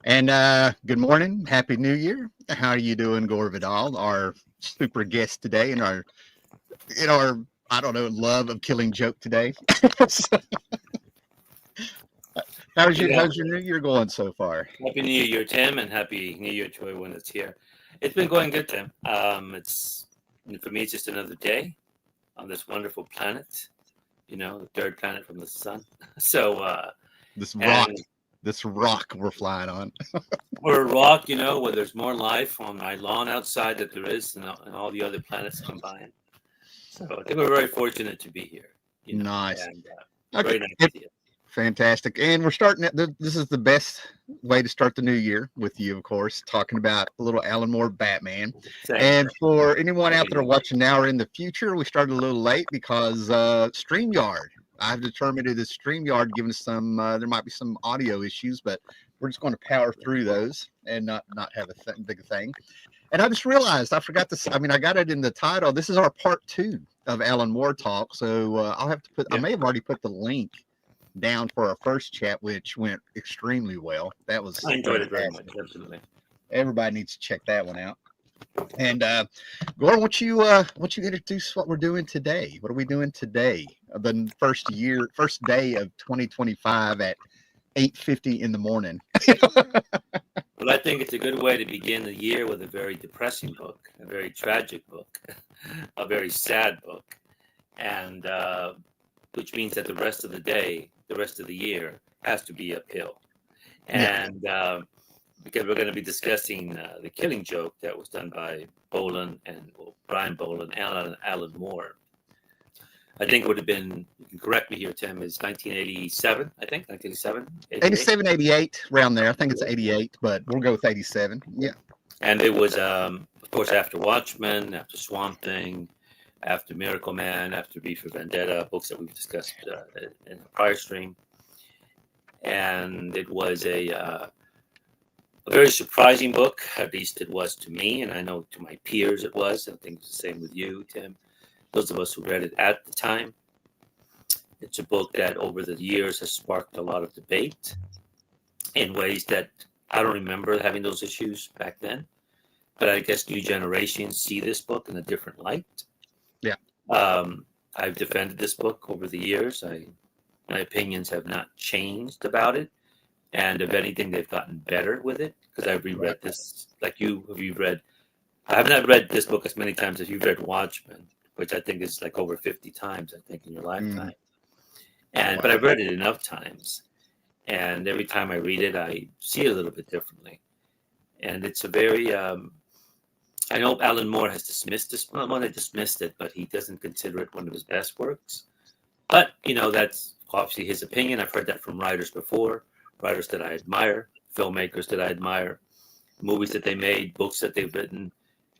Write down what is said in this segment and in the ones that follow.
And good morning, happy New Year. How are you doing, Gore Vidal, our super guest today, and our I don't know love of killing joke today. So, Yeah, how's your New Year going so far? happy New Year, Tim, and happy New Year to everyone that's here. It's been going good, Tim. It's for me, it's just another day on this wonderful planet. The third planet from the sun. So, This rock, and this rock we're flying on. we're a rock, where there's more life on my lawn outside that there is in all the other planets combined. So, I think we're very fortunate to be here. Nice. And Okay, very nice to see you. fantastic. And we're starting at this is the best way to start the new year with you, of course, talking about a little Alan Moore Batman. Same. And for anyone out Happy there New Year. watching now or in the future, we started a little late because StreamYard. I've determined it is StreamYard giving us there might be some audio issues, but we're just going to power through those and not have a big thing. And I just realized I forgot this. I mean, I got it in the title. This is our part two of Alan Moore talk. So I'll have to I Yeah, may have already put the link down for our first chat, which went extremely well. That was I enjoyed it very much. fantastic. Absolutely. Everybody needs to check that one out. And Gordon, won't you introduce what we're doing today? What are we doing today? The first day of 2025 at 8:50 in the morning. Well, I think it's a good way to begin the year with a very depressing book, a very tragic book, a very sad book, and which means that the rest of the day, the rest of the year, has to be uphill. Yeah, And because we're going to be discussing the Killing Joke that was done by Brian Boland, Alan Moore. I think it would have been, you can correct me here, Tim, is 1987, I think, 1987, 88. 87, 88, around there. I think it's 88, but we'll go with 87. Yeah. And it was, of course, after Watchmen, after Swamp Thing, after Miracle Man, after V for Vendetta, books that we've discussed in a prior stream. And it was a very surprising book, at least it was to me, and I know to my peers it was. I think it's the same with you, Tim. Those of us who read it at the time. It's a book that over the years has sparked a lot of debate in ways that I don't remember having those issues back then. But I guess new generations see this book in a different light. Yeah. I've defended this book over the years. My opinions have not changed about it. And if anything, they've gotten better with it because I've reread Right. this. Like you, have you read? I have not read this book as many times as you've read Watchmen, which I think is like over 50 times, I think, in your lifetime. But Wow. I've read it enough times. And every time I read it, I see it a little bit differently. And it's a very, I know Alan Moore has dismissed this. Well, not dismissed it, but he doesn't consider it one of his best works. But, that's obviously his opinion. I've heard that from writers before, writers that I admire, filmmakers that I admire, movies that they made, books that they've written,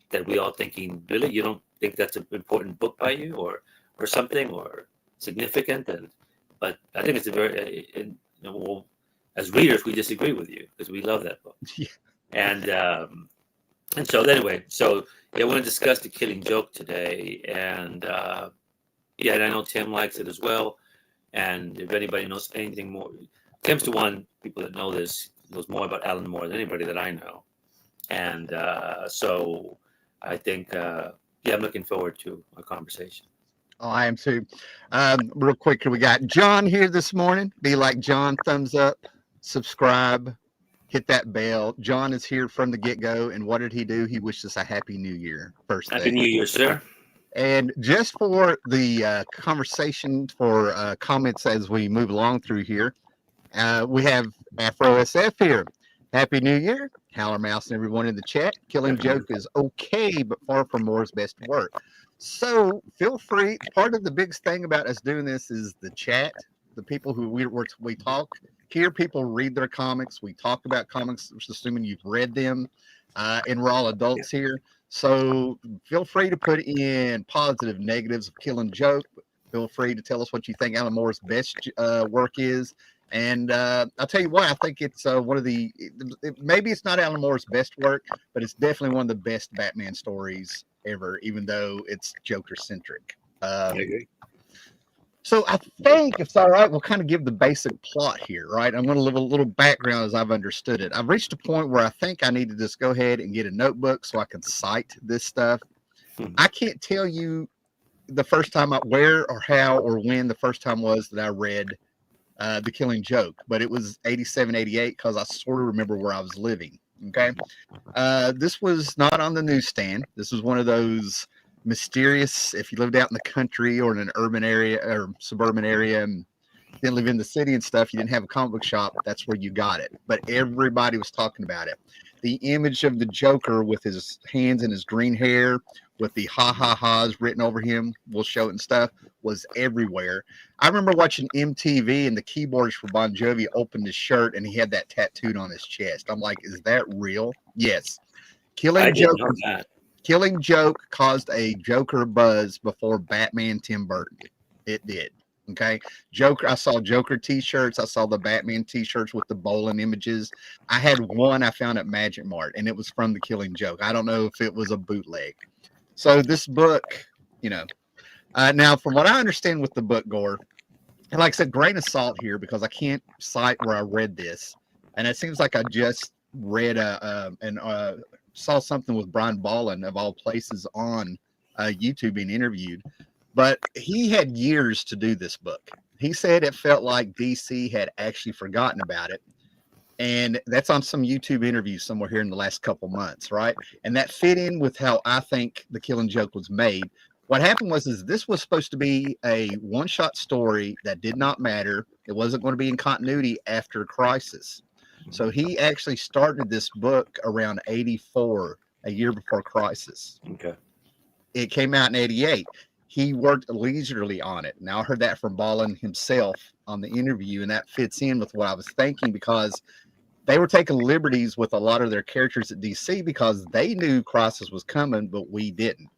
that we all thinking, really, you don't think that's an important book by you or something or significant? But I think it's a very, well, as readers, we disagree with you because we love that book. Yeah. And so anyway, I want to discuss the Killing Joke today, and and I know Tim likes it as well. And if anybody knows anything more, Tim's the one people that know this knows more about Alan Moore than anybody that I know. And so I think, I'm looking forward to a conversation. Oh, I am too. Real quick, we got John here this morning. Be like John, thumbs up, subscribe, hit that bell. John is here from the get-go, and what did he do? He wished us a happy new year, first Happy thing. New Year, sir. And just for the conversation, for comments as we move along through here, we have Afro SF here. Happy New Year, Howlermouse and everyone in the chat. Killing Joke is okay, but far from Moore's best work. So feel free. Part of the big thing about us doing this is the chat. The people who we talk here, people read their comics. We talk about comics, assuming you've read them, and we're all adults here. So feel free to put in positive, negatives of Killing Joke. Feel free to tell us what you think Alan Moore's best work is. And I'll tell you what, I think it's one of maybe it's not Alan Moore's best work, but it's definitely one of the best Batman stories ever, even though it's Joker centric. I agree. So I think if it's all right, we'll kind of give the basic plot here, right? I'm going to give a little background as I've understood it. I've reached a point where I think I need to just go ahead and get a notebook so I can cite this stuff. I can't tell you the first time where or how or when the first time was that I read The Killing Joke, but it was 87, 88 because I sort of remember where I was living. Okay. This was not on the newsstand. This was one of those mysterious, if you lived out in the country or in an urban area or suburban area and didn't live in the city and stuff, you didn't have a comic book shop, that's where you got it. But everybody was talking about it. The image of the Joker with his hands and his green hair, with the ha ha ha's written over him, we'll show it and stuff, was everywhere. I remember watching MTV and the keyboardist for Bon Jovi opened his shirt and he had that tattooed on his chest. I'm like, is that real? Yes. I didn't know that. Killing Joke caused a Joker buzz before Batman Tim Burton. It did. Okay. Joker, I saw Joker t-shirts. I saw the Batman t-shirts with the bowling images. I had one I found at Magic Mart, and it was from The Killing Joke. I don't know if it was a bootleg. So this book, now from what I understand with the book, Gore, and like I said, grain of salt here because I can't cite where I read this. And it seems like I just read saw something with Brian Bolland of all places on YouTube being interviewed. But he had years to do this book. He said it felt like DC had actually forgotten about it. And that's on some YouTube interview somewhere here in the last couple months, right? And that fit in with how I think The Killing Joke was made. What happened was this was supposed to be a one-shot story that did not matter. It wasn't going to be in continuity after Crisis. So he actually started this book around 84, a year before Crisis. Okay. It came out in 88. He worked leisurely on it. Now I heard that from Bolland himself on the interview, and that fits in with what I was thinking because they were taking liberties with a lot of their characters at DC because they knew Crisis was coming, but we didn't.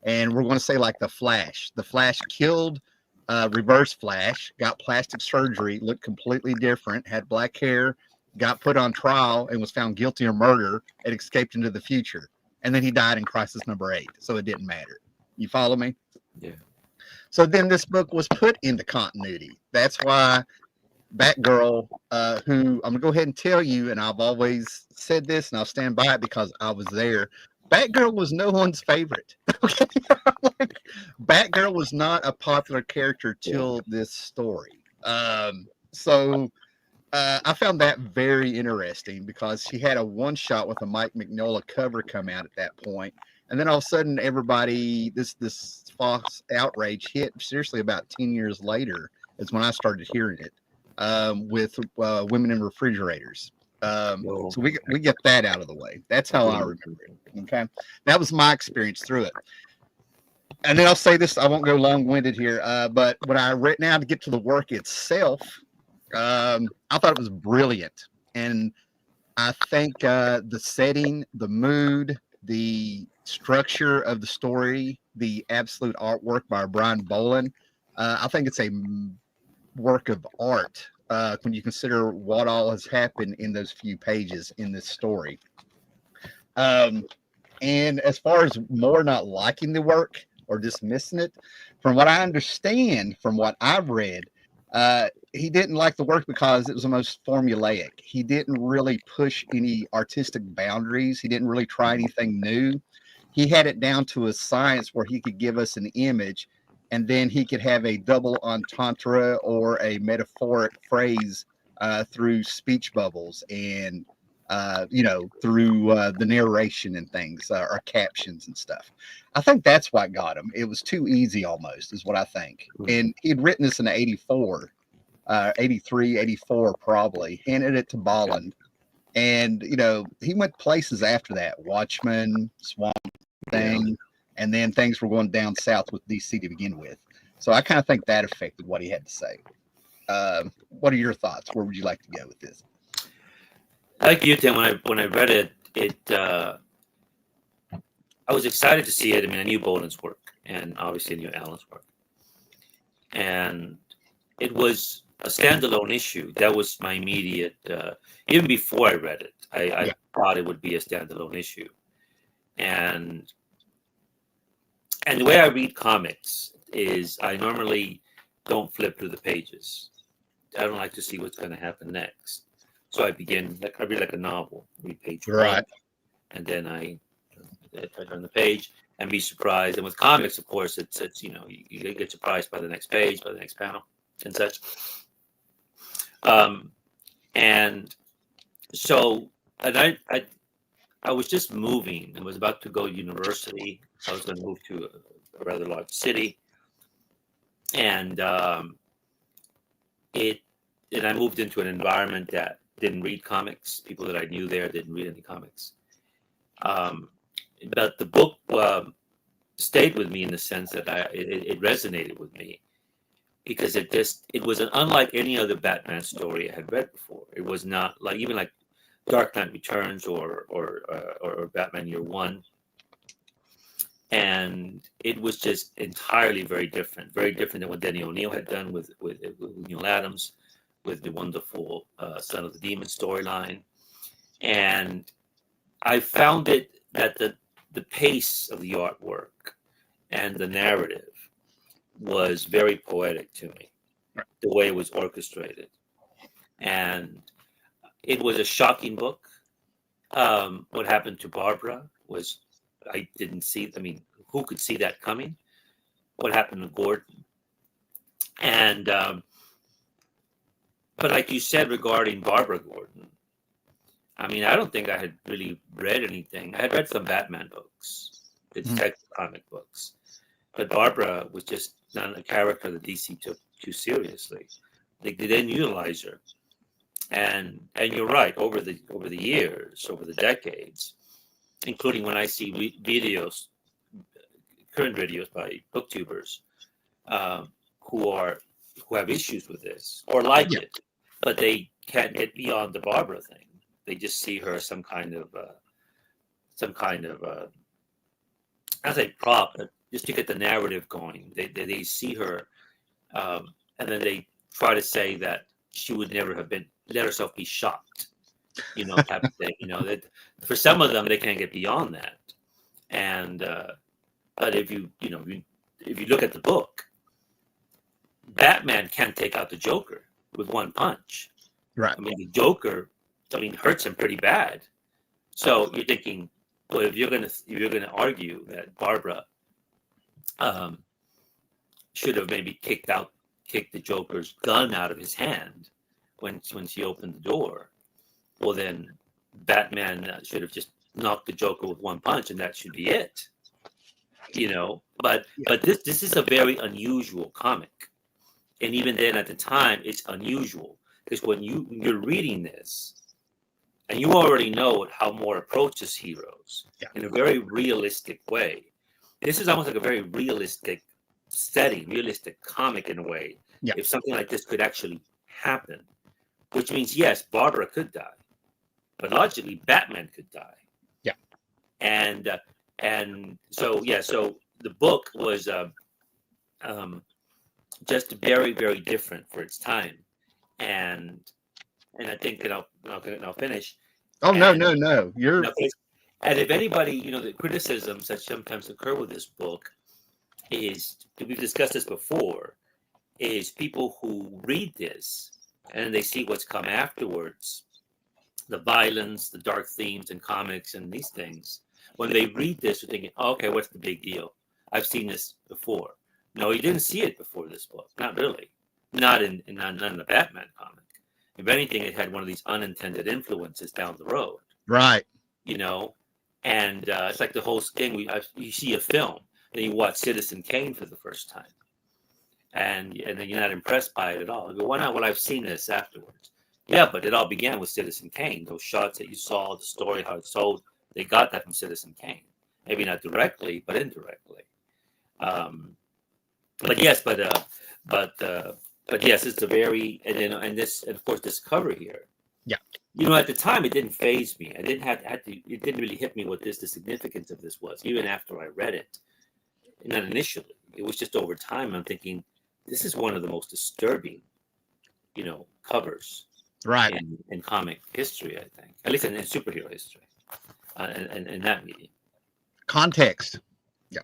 And we're going to say like the Flash. The Flash killed Reverse Flash, got plastic surgery, looked completely different, had black hair, got put on trial and was found guilty of murder and escaped into the future. And then he died in Crisis number 8, so it didn't matter. You follow me? Yeah. So then this book was put into continuity. That's why Batgirl, who I'm going to go ahead and tell you, and I've always said this and I'll stand by it because I was there. Batgirl was no one's favorite. Batgirl was not a popular character till this story. So I found that very interesting because she had a one shot with a Mike Mignola cover come out at that point. And then all of a sudden, everybody, this false outrage hit seriously about 10 years later is when I started hearing it with women in refrigerators. So we get that out of the way. That's how I remember it. Okay. That was my experience through it. And then I'll say this, I won't go long-winded here, but when I read now to get to the work itself, I thought it was brilliant. And I think the setting, the mood, the structure of the story, the absolute artwork by Brian Bolland, I think it's a work of art when you consider what all has happened in those few pages in this story. And as far as more not liking the work or dismissing it, from what I understand, from what I've read, he didn't like the work because it was the most formulaic. He didn't really push any artistic boundaries. He didn't really try anything new. He had it down to a science where he could give us an image and then he could have a double entendre or a metaphoric phrase through speech bubbles and, through the narration and things or captions and stuff. I think that's what got him. It was too easy almost is what I think. And he'd written this in 84. 83, 84 probably, handed it to Bolland. And, he went places after that, Watchmen, Swamp Thing, and then things were going down south with DC to begin with. So I kind of think that affected what he had to say. What are your thoughts? Where would you like to go with this? Like you, Tim, when I read it, I was excited to see it. I mean, I knew Bolden's work and obviously I knew Allen's work. And it was a standalone issue. That was my immediate, even before I read it, I thought it would be a standalone issue. And the way I read comics is I normally don't flip through the pages. I don't like to see what's going to happen next. So I read like a novel, read page Right. one, and then I turn the page and be surprised. And with comics, of course, it's you get surprised by the next page, by the next panel, and such. And so, and I was just moving. I was about to go to university. I was going to move to a rather large city, and I moved into an environment that didn't read comics. People that I knew there didn't read any comics. But the book stayed with me in the sense that it resonated with me because it was unlike any other Batman story I had read before. It was not like even like Dark Knight Returns or Batman Year One, and it was just entirely very different than what Denny O'Neil had done with Neil Adams, with the wonderful Son of the Demon storyline, and I found it that the pace of the artwork and the narrative was very poetic to me, the way it was orchestrated, and it was a shocking book. What happened to Barbara was I didn't see. I mean, who could see that coming? What happened to Gordon? And but like you said regarding Barbara Gordon, I mean, I don't think I had really read anything. I had read some Batman books, the detective comic books, but Barbara was just not a character that DC took too seriously. They didn't utilize her, and you're right. Over the years, over the decades, including when I see videos, current videos by booktubers who have issues with this or like it, but they can't get beyond the Barbara thing. They just see her as some kind of I say prop, just to get the narrative going. They see her, and then they try to say that she would never have let herself be shocked, type of thing. That for some of them they can't get beyond that. And but if you look at the book, Batman can't take out the Joker with one punch. Right. I mean, the Joker, hurts him pretty bad. So you're thinking, well, if you're gonna argue that Barbara should have maybe kicked the Joker's gun out of his hand when she opened the door, well then Batman should have just knocked the Joker with one punch and that should be it. But this is a very unusual comic, and even then at the time it's unusual because when you're reading this and you already know how Moore approaches heroes in a very realistic way. This is almost like a very realistic setting, realistic comic in a way. Yeah. If something like this could actually happen, which means yes, Barbara could die, but logically Batman could die. Yeah. And so the book was just very, very different for its time, and I think I'll finish. Oh, no. You're and if anybody, the criticisms that sometimes occur with this book is, we've discussed this before, is people who read this and they see what's come afterwards, the violence, the dark themes in comics and these things. When they read this, they're thinking, oh, okay, what's the big deal? I've seen this before. No, you didn't see it before this book. Not really. Not in the Batman comic. If anything, it had one of these unintended influences down the road. right. And it's like the whole thing. You see a film, then you watch Citizen Kane for the first time, and then you're not impressed by it at all. You go, why not? Well, I've seen this afterwards. Yeah, but it all began with Citizen Kane. Those shots that you saw, the story, how it's told, they got that from Citizen Kane. Maybe not directly, but indirectly. But yes, it's a very and of course this cover here. Yeah. At the time it didn't faze me. I didn't it didn't really hit me what the significance of this was, even after I read it. Not initially. It was just over time I'm thinking, this is one of the most disturbing, covers Right. in comic history, I think. At least in superhero history. And that medium. Context. Yeah.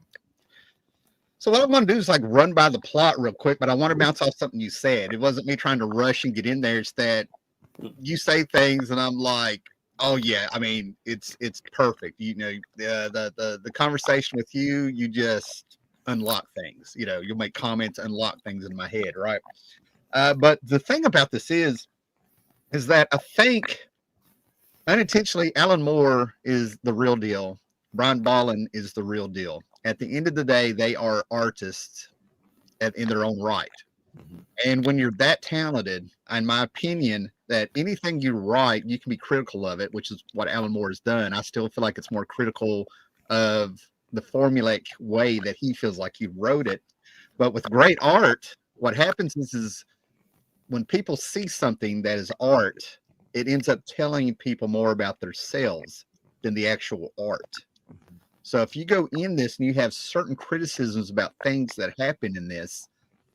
So what I'm going to do is like run by the plot real quick, but I want to bounce off something you said. It wasn't me trying to rush and get in there. It's that you say things and I'm like, oh yeah, I mean, it's perfect. You know, the conversation with you, you just unlock things. You know, you'll make comments, unlock things in my head, right? But the thing about this is that I think unintentionally, Alan Moore is the real deal. Brian Bolland is the real deal. At the end of the day, they are artists in their own right. Mhm. And when you're that talented, in my opinion, that anything you write, you can be critical of it, which is what Alan Moore has done. I still feel like it's more critical of the formulaic way that he feels like he wrote it. But with great art, what happens is when people see something that is art, it ends up telling people more about themselves than the actual art. So if you go in this and you have certain criticisms about things that happen in this,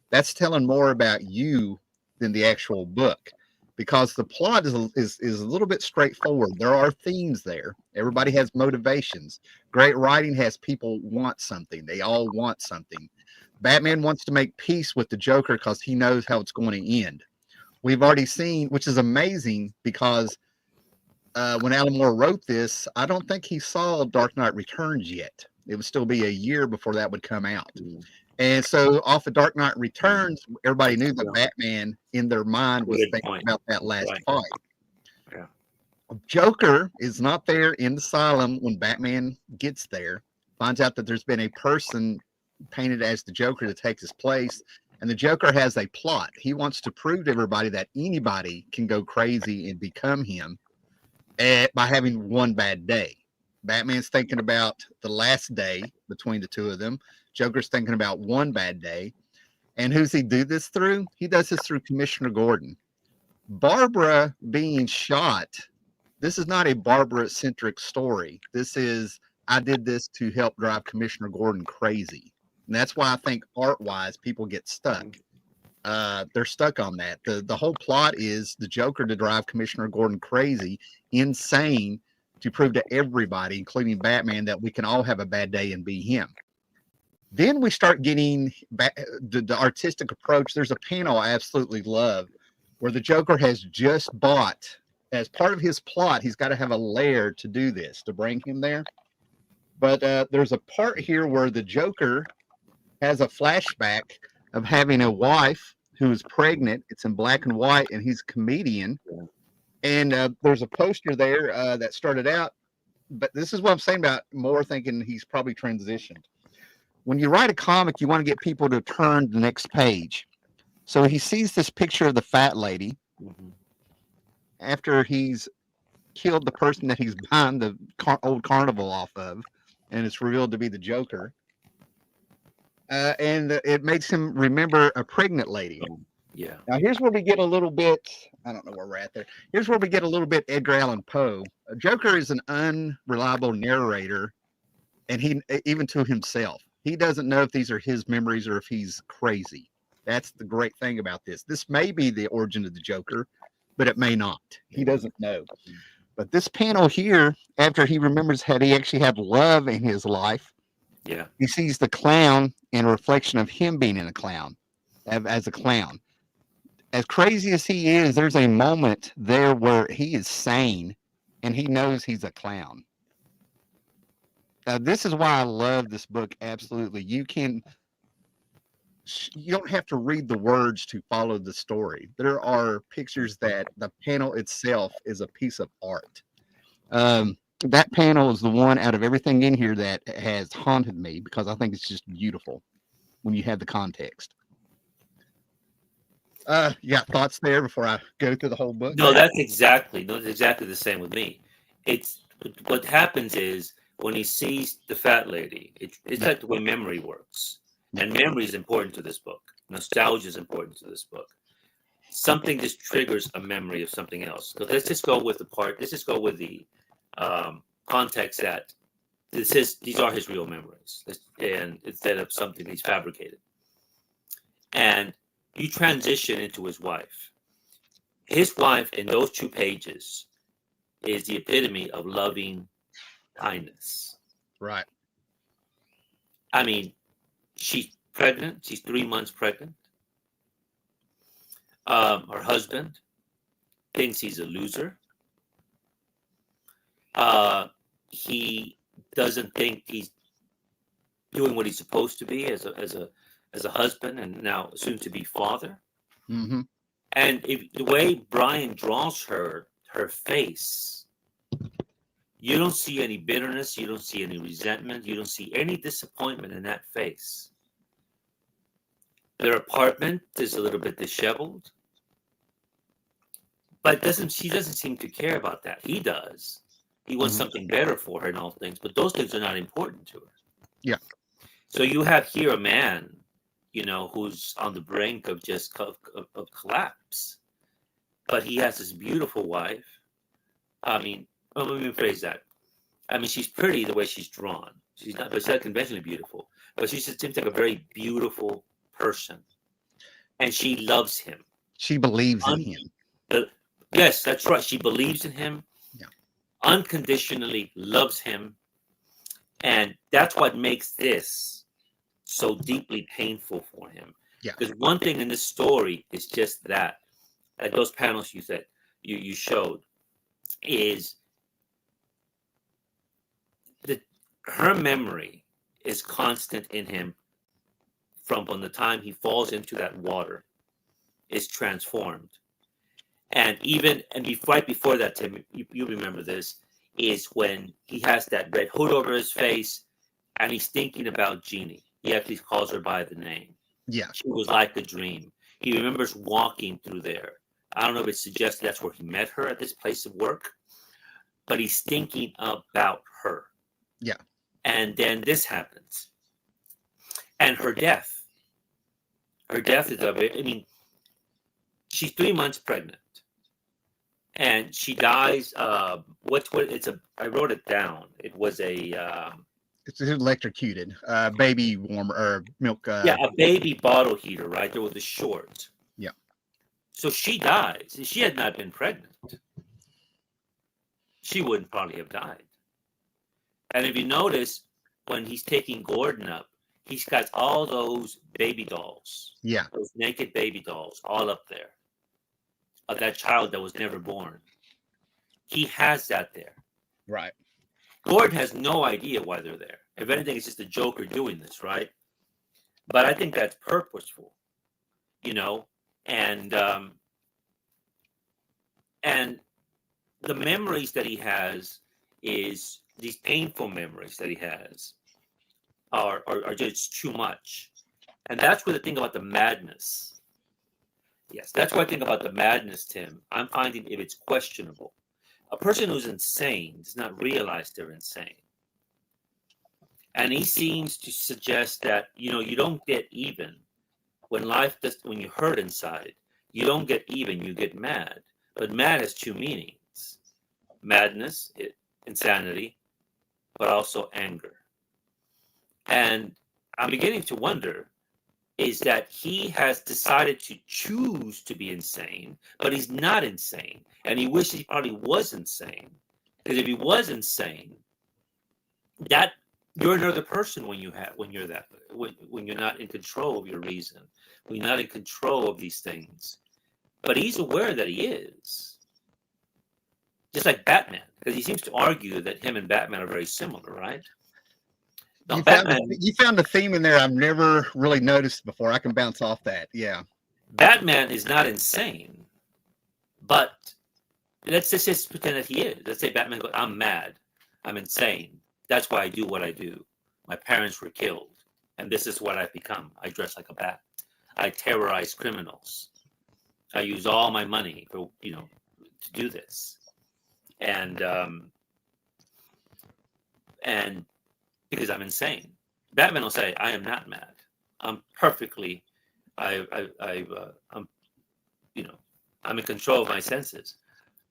that's telling more about you than the actual book, because the plot is a little bit straightforward. There are themes there. Everybody has motivations. Great writing has people want something. They all want something. Batman wants to make peace with the Joker because he knows how it's going to end. We've already seen, which is amazing because when Alan Moore wrote this, I don't think he saw Dark Knight Returns yet. It would still be a year before that would come out. And so off of Dark Knight Returns, everybody knew that Batman in their mind was thinking about that last fight. Yeah. Joker is not there in the asylum when Batman gets there, finds out that there's been a person painted as the Joker that takes his place. And the Joker has a plot. He wants to prove to everybody that anybody can go crazy and become him by having one bad day. Batman's thinking about the last day between the two of them. Joker's thinking about one bad day. And who's he do this through? He does this through Commissioner Gordon. Barbara being shot, this is not a Barbara-centric story. This is, I did this to help drive Commissioner Gordon crazy. And that's why I think art-wise, people get stuck. They're stuck on that. The whole plot is the Joker to drive Commissioner Gordon crazy, insane, to prove to everybody, including Batman, that we can all have a bad day and be him. Then we start getting the artistic approach. There's a panel I absolutely love where the Joker has just bought, as part of his plot, he's got to have a lair to do this, to bring him there. But there's a part here where the Joker has a flashback of having a wife who is pregnant. It's in black and white, and he's a comedian. And there's a poster there that started out. But this is what I'm saying about Moore thinking he's probably transitioned. When you write a comic, you want to get people to turn the next page. So he sees this picture of the fat lady after he's killed the person that he's buying the old carnival off of, and it's revealed to be the Joker. And it makes him remember a pregnant lady. Yeah. Now, here's where we get a little bit, I don't know where we're at there. Here's where we get a little bit Edgar Allan Poe. Joker is an unreliable narrator, and he, even to himself, he doesn't know if these are his memories or if he's crazy. That's the great thing about this. This may be the origin of the Joker, but it may not. He doesn't know. But this panel here, after he remembers how he actually had love in his life, he sees the clown in a reflection of him being in a clown, as a clown. As crazy as he is, there's a moment there where he is sane and he knows he's a clown. This is why I love this book. Absolutely. You don't have to read the words to follow the story. There are pictures that the panel itself is a piece of art. That panel is the one out of everything in here that has haunted me because I think it's just beautiful when you have the context. You got thoughts there before I go through the whole book? No, that's exactly the same with me. It's what happens is when he sees the fat lady, it's like the way memory works. And memory is important to this book. Nostalgia is important to this book. Something just triggers a memory of something else. So let's just go with the context that these are his real memories, and instead of something he's fabricated. And you transition into his wife. His wife in those 2 pages is the epitome of loving kindness. Right. I mean, She's pregnant. She's 3 months pregnant. Her husband thinks he's a loser. He doesn't think he's doing what he's supposed to be as a husband and now soon to be father. Mm-hmm. And the way Brian draws her face, you don't see any bitterness, you don't see any resentment, you don't see any disappointment in that face. Their apartment is a little bit disheveled, but she doesn't seem to care about that. He does. He wants something better for her and all things, but those things are not important to her. Yeah. So you have here a man, who's on the brink of just of collapse, but he has this beautiful wife. I mean, let me rephrase that. I mean, she's pretty the way she's drawn. She's not conventionally beautiful, but she just seems like a very beautiful person, and she loves him. She believes in him. Yes, that's right. She believes in him. Yeah. Unconditionally loves him, and that's what makes this so deeply painful for him. Yeah. Because one thing in this story is just that, like those panels you said you showed, is that her memory is constant in him from the time he falls into that water, is transformed. And right before that, Tim, you remember this, is when he has that red hood over his face and he's thinking about Jeannie. He actually calls her by the name. Yeah. She was like a dream. He remembers walking through there. I don't know if it suggests that's where he met her, at this place of work, but he's thinking about her. Yeah. And then this happens. And her death. Her death is she's 3 months pregnant. And she dies. I wrote it down. It was it's electrocuted. Baby warmer or milk. A baby bottle heater, right? There was a short. Yeah. So she dies. If she had not been pregnant, she wouldn't probably have died. And if you notice, when he's taking Gordon up, he's got all those baby dolls. Yeah. Those naked baby dolls all up there. Of that child that was never born. He has that there. Right. Gordon has no idea why they're there. If anything, it's just a Joker doing this, right? But I think that's purposeful, and the memories that he has is these painful memories that he has are just too much. And that's where the thing about the madness. Yes, that's what I think about the madness, Tim. I'm finding if it's questionable. A person who's insane does not realize they're insane. And he seems to suggest that, you don't get even. When you hurt inside, you don't get even, you get mad. But mad has two meanings. Madness, insanity, but also anger. And I'm beginning to wonder, is that he has decided to choose to be insane, but he's not insane. And he wishes he probably was insane. Because if he was insane, that you're another person when you're not in control of your reason, when you're not in control of these things. But he's aware that he is. Just like Batman, because he seems to argue that him and Batman are very similar, right? Now, you found a theme in there I've never really noticed before. I can bounce off that. Yeah. Batman is not insane, but let's just pretend that he is. Let's say Batman goes, I'm mad. I'm insane. That's why I do what I do. My parents were killed, and this is what I've become. I dress like a bat. I terrorize criminals. I use all my money for, to do this. And because I'm insane. Batman will say, I am not mad. I'm perfectly, I'm in control of my senses.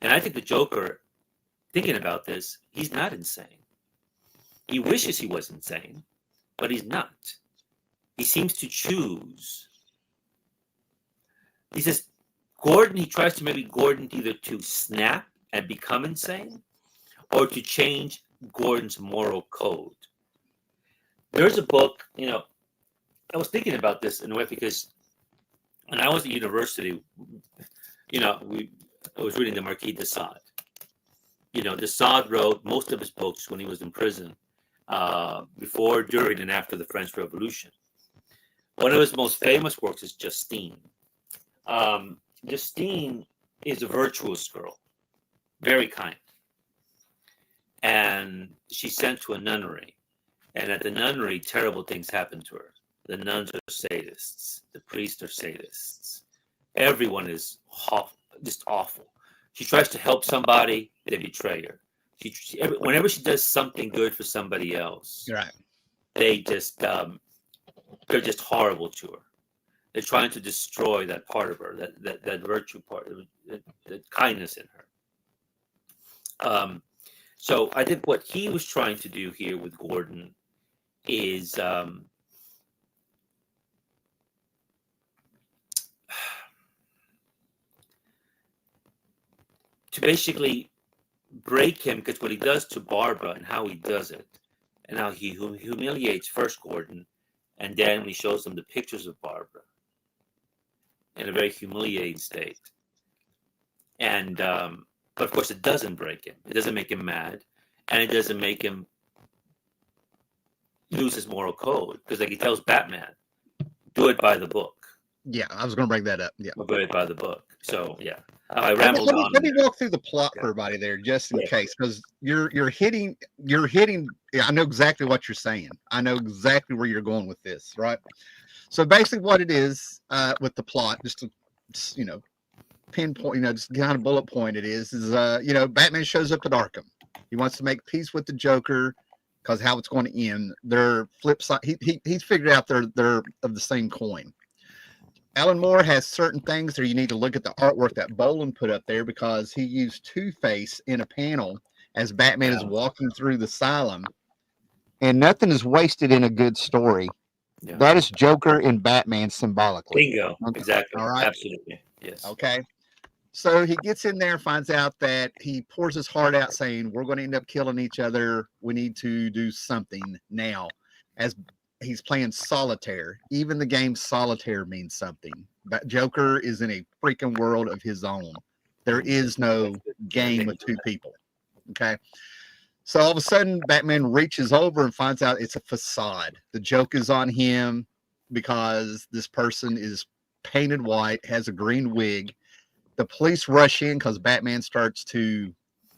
And I think the Joker, thinking about this, he's not insane. He wishes he was insane, but he's not. He seems to choose. He says, he tries to maybe Gordon either to snap and become insane or to change Gordon's moral code. There's a book, I was thinking about this in a way because when I was at university, I was reading the Marquis de Sade. De Sade wrote most of his books when he was in prison, before, during, and after the French Revolution. One of his most famous works is Justine. Justine is a virtuous girl, very kind. And she's sent to a nunnery. And at the nunnery, terrible things happen to her. The nuns are sadists. The priests are sadists. Everyone is just awful. She tries to help somebody, they betray her. Whenever she does something good for somebody else, Right. they just they're just horrible to her. They're trying to destroy that part of her, that virtue part, that kindness in her. So I think what he was trying to do here with Gordon is to basically break him, because what he does to Barbara and how he does it, and how he humiliates first Gordon, and then when he shows them the pictures of Barbara in a very humiliating state. And but of course it doesn't break him. It doesn't make him mad, and it doesn't make him lose his moral code, because like he tells Batman, do it by the book. Yeah, I was going to bring that up. Yeah, do it by the book. So yeah, I rambled on. Let me walk through the plot for everybody there, just in case, because you're hitting. Yeah, I know exactly what you're saying. I know exactly where you're going with this, right? So basically, what it is with the plot, just to pinpoint, just kind of bullet point, it is Batman shows up at Arkham. He wants to make peace with the Joker, because how it's going to end. They're flip side. He's figured out they're of the same coin. Alan Moore has certain things there. You need to look at the artwork that Boland put up there, because he used Two-Face in a panel as Batman is walking through the asylum, and nothing is wasted in a good story. Yeah. That is Joker and Batman symbolically. Bingo. Okay. Exactly. All right. Absolutely. Yes. Okay. So he gets in there and finds out that he pours his heart out, saying, we're going to end up killing each other. We need to do something now. As he's playing solitaire. Even the game solitaire means something. But Joker is in a freaking world of his own. There is no game with two people. Okay. So all of a sudden, Batman reaches over and finds out it's a facade. The joke is on him because this person is painted white, has a green wig. The police rush in because Batman starts to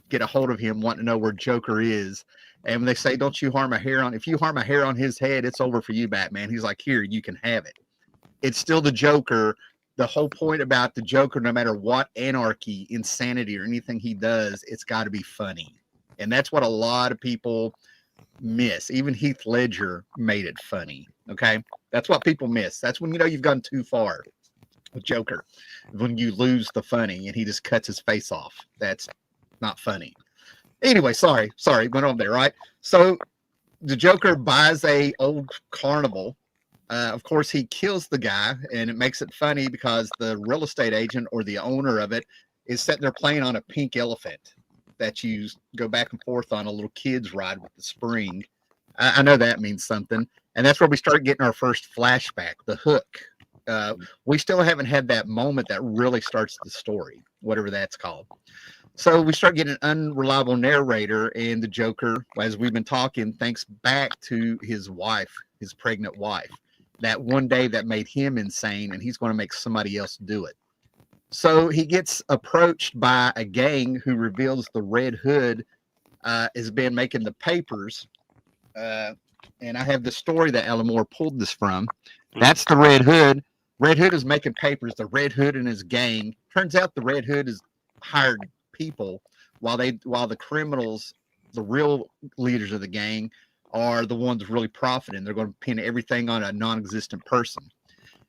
get a hold of him, wanting to know where Joker is. And when they say, don't you harm a hair on, if you harm a hair on his head, it's over for you, Batman. He's like, here, you can have it. It's still the Joker. The whole point about the Joker, no matter what anarchy, insanity, or anything he does, it's got to be funny. And that's what a lot of people miss. Even Heath Ledger made it funny. Okay. That's what people miss. That's when you've gone too far with Joker. When you lose the funny and he just cuts his face off. That's not funny. Anyway, sorry, went on there, right? So the Joker buys a old carnival. Of course, he kills the guy, and it makes it funny because the real estate agent or the owner of it is sitting there playing on a pink elephant that you go back and forth on, a little kid's ride with the spring. I know that means something. And that's where we start getting our first flashback, the hook. We still haven't had that moment that really starts the story, whatever that's called. So we start getting an unreliable narrator, and the Joker, as we've been talking, thinks back to his wife, his pregnant wife, that one day that made him insane, and he's going to make somebody else do it. So he gets approached by a gang who reveals the Red Hood has been making the papers. And I have the story that Alan Moore pulled this from. That's the Red Hood. Red Hood is making papers. The Red Hood and his gang. Turns out the Red Hood is hired people while the criminals, the real leaders of the gang, are the ones really profiting. They're going to pin everything on a non-existent person.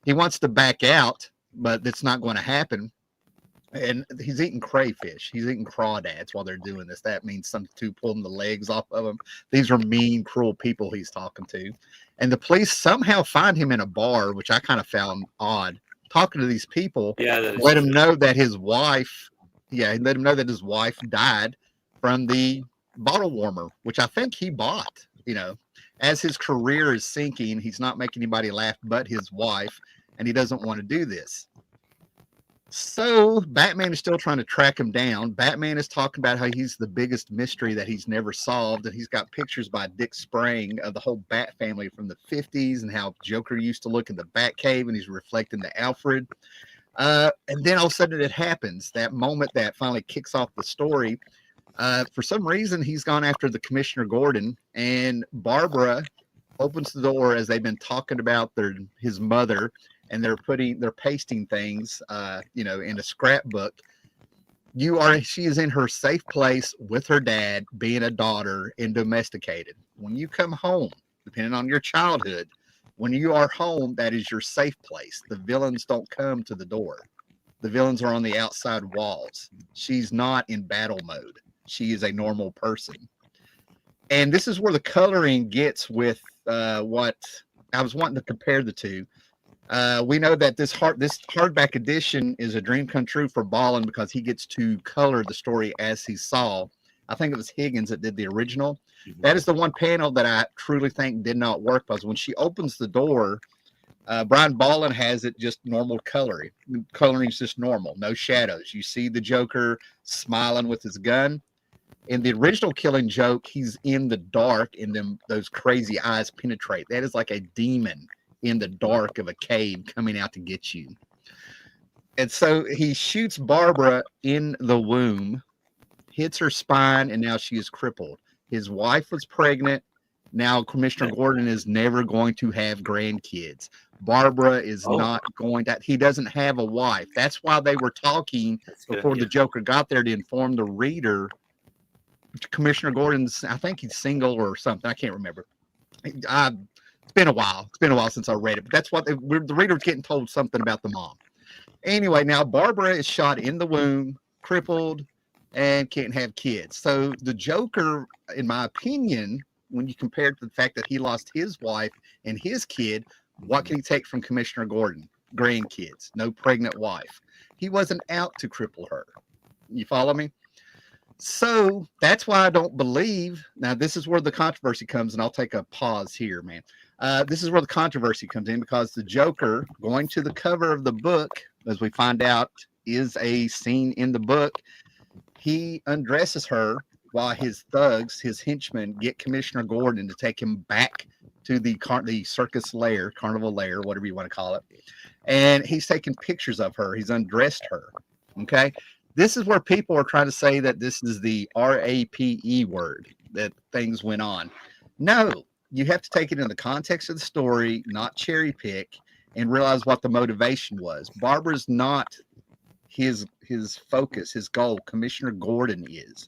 He wants to back out, but that's not going to happen. And he's eating crayfish. He's eating crawdads while they're doing this. That means something to pulling the legs off of them. These are mean, cruel people he's talking to. And the police somehow find him in a bar, which I kind of found odd. Talking to these people, let him know that his wife, died from the bottle warmer, which I think he bought, and as his career is sinking, he's not making anybody laugh but his wife, and he doesn't want to do this. So Batman is still trying to track him down. Batman is talking about how he's the biggest mystery that he's never solved, and he's got pictures by Dick Sprang of the whole Bat family from the 50s and how Joker used to look in the Batcave, and he's reflecting the Alfred. And then all of a sudden it happens, that moment that finally kicks off the story. For some reason, he's gone after the Commissioner Gordon, and Barbara opens the door as they've been talking about his mother, and they're pasting things, in a scrapbook. She is in her safe place with her dad, being a daughter and domesticated. When you come home, depending on your childhood, when you are home, that is your safe place. The villains don't come to the door. The villains are on the outside walls. She's not in battle mode. She is a normal person. And this is where the coloring gets with what I was wanting to compare the two. We know that this hardback edition is a dream come true for Ballin because he gets to color the story as he saw. I think it was Higgins that did the original. Mm-hmm. That is the one panel that I truly think did not work, because when she opens the door, Brian Ballin has it just normal coloring. Coloring is just normal, no shadows. You see the Joker smiling with his gun. In the original Killing Joke, he's in the dark, and those crazy eyes penetrate. That is like a demon in the dark of a cave coming out to get you. And so he shoots Barbara in the womb, hits her spine, and now she is crippled. His wife was pregnant. Now Commissioner Gordon is never going to have grandkids. Barbara is not going to. He doesn't have a wife. That's why they were talking before the Joker got there, to inform the reader. Commissioner Gordon's, I think he's single or something. I can't remember. It's been a while. It's been a while since I read it. But that's what the reader's getting told something about the mom. Anyway, now Barbara is shot in the womb, crippled, and can't have kids. So the Joker, in my opinion, when you compare it to the fact that he lost his wife and his kid, what can he take from Commissioner Gordon? Grandkids, no pregnant wife. He wasn't out to cripple her. You follow me? So that's why I don't believe. Now, this is where the controversy comes, and I'll take a pause here, man. This is where the controversy comes in, because the Joker, going to the cover of the book, as we find out, is a scene in the book. He undresses her while his thugs, his henchmen, get Commissioner Gordon to take him back to the circus lair, carnival lair, whatever you want to call it. And he's taking pictures of her. He's undressed her. Okay. This is where people are trying to say that this is the RAPE word, that things went on. No, you have to take it in the context of the story, not cherry pick, and realize what the motivation was. Barbara's not his focus, his goal. Commissioner Gordon is.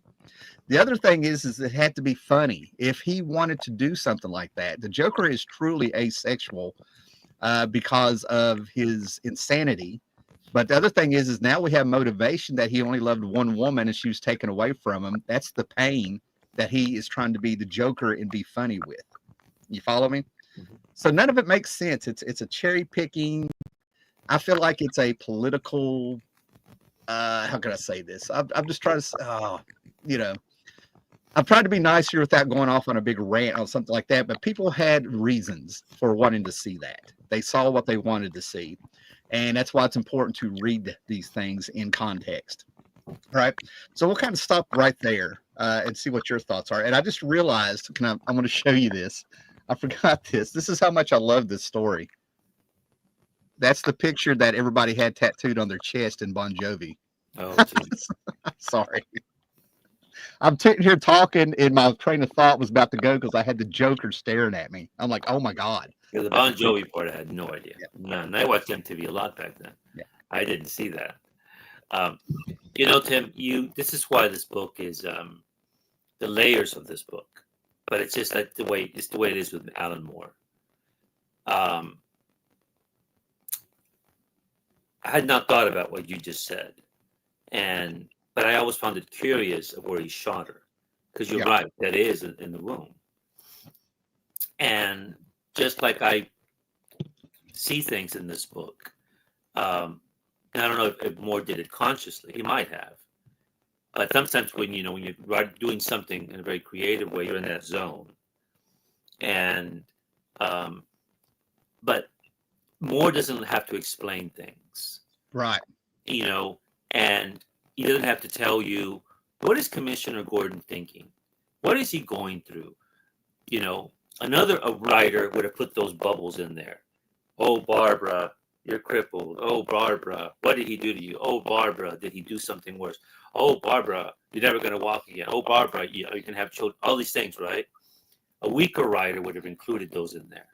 The other thing is it had to be funny. If he wanted to do something like that, the Joker is truly asexual because of his insanity. But the other thing is now we have motivation that he only loved one woman and she was taken away from him. That's the pain that he is trying to be the Joker and be funny with. You follow me? Mm-hmm. So none of it makes sense. It's a cherry picking. I feel like it's a political. How can I say this? I'm just trying to, I'm trying to be nice here without going off on a big rant on something like that. But people had reasons for wanting to see that. They saw what they wanted to see. And that's why it's important to read these things in context. All right. So we'll kind of stop right there and see what your thoughts are. And I just realized, I'm going to show you this. I forgot this. This is how much I love this story. That's the picture that everybody had tattooed on their chest in Bon Jovi. Oh, sorry. I'm sitting here talking, and my train of thought was about to go because I had the Joker staring at me. I'm like, oh my God. Yeah, the Bon Jovi part, I had no idea. Yeah. None. I watched MTV a lot back then. Yeah. I didn't see that. Tim, this is why this book is the layers of this book, but it's just like the way it is with Alan Moore. I had not thought about what you just said, but I always found it curious of where he shot her, because you're right, that is in the room. And just like I see things in this book, and I don't know if Moore did it consciously. He might have, but sometimes when you're doing something in a very creative way, you're in that zone, and but Moore doesn't have to explain things, Right. and he doesn't have to tell you what is Commissioner Gordon thinking, what is he going through. Another writer would have put those bubbles in there. Oh, Barbara, you're crippled. Oh, Barbara, what did he do to you? Oh, Barbara, did he do something worse? Oh, Barbara, you're never going to walk again. Oh, Barbara, you can have children. All these things, right? A weaker writer would have included those in there.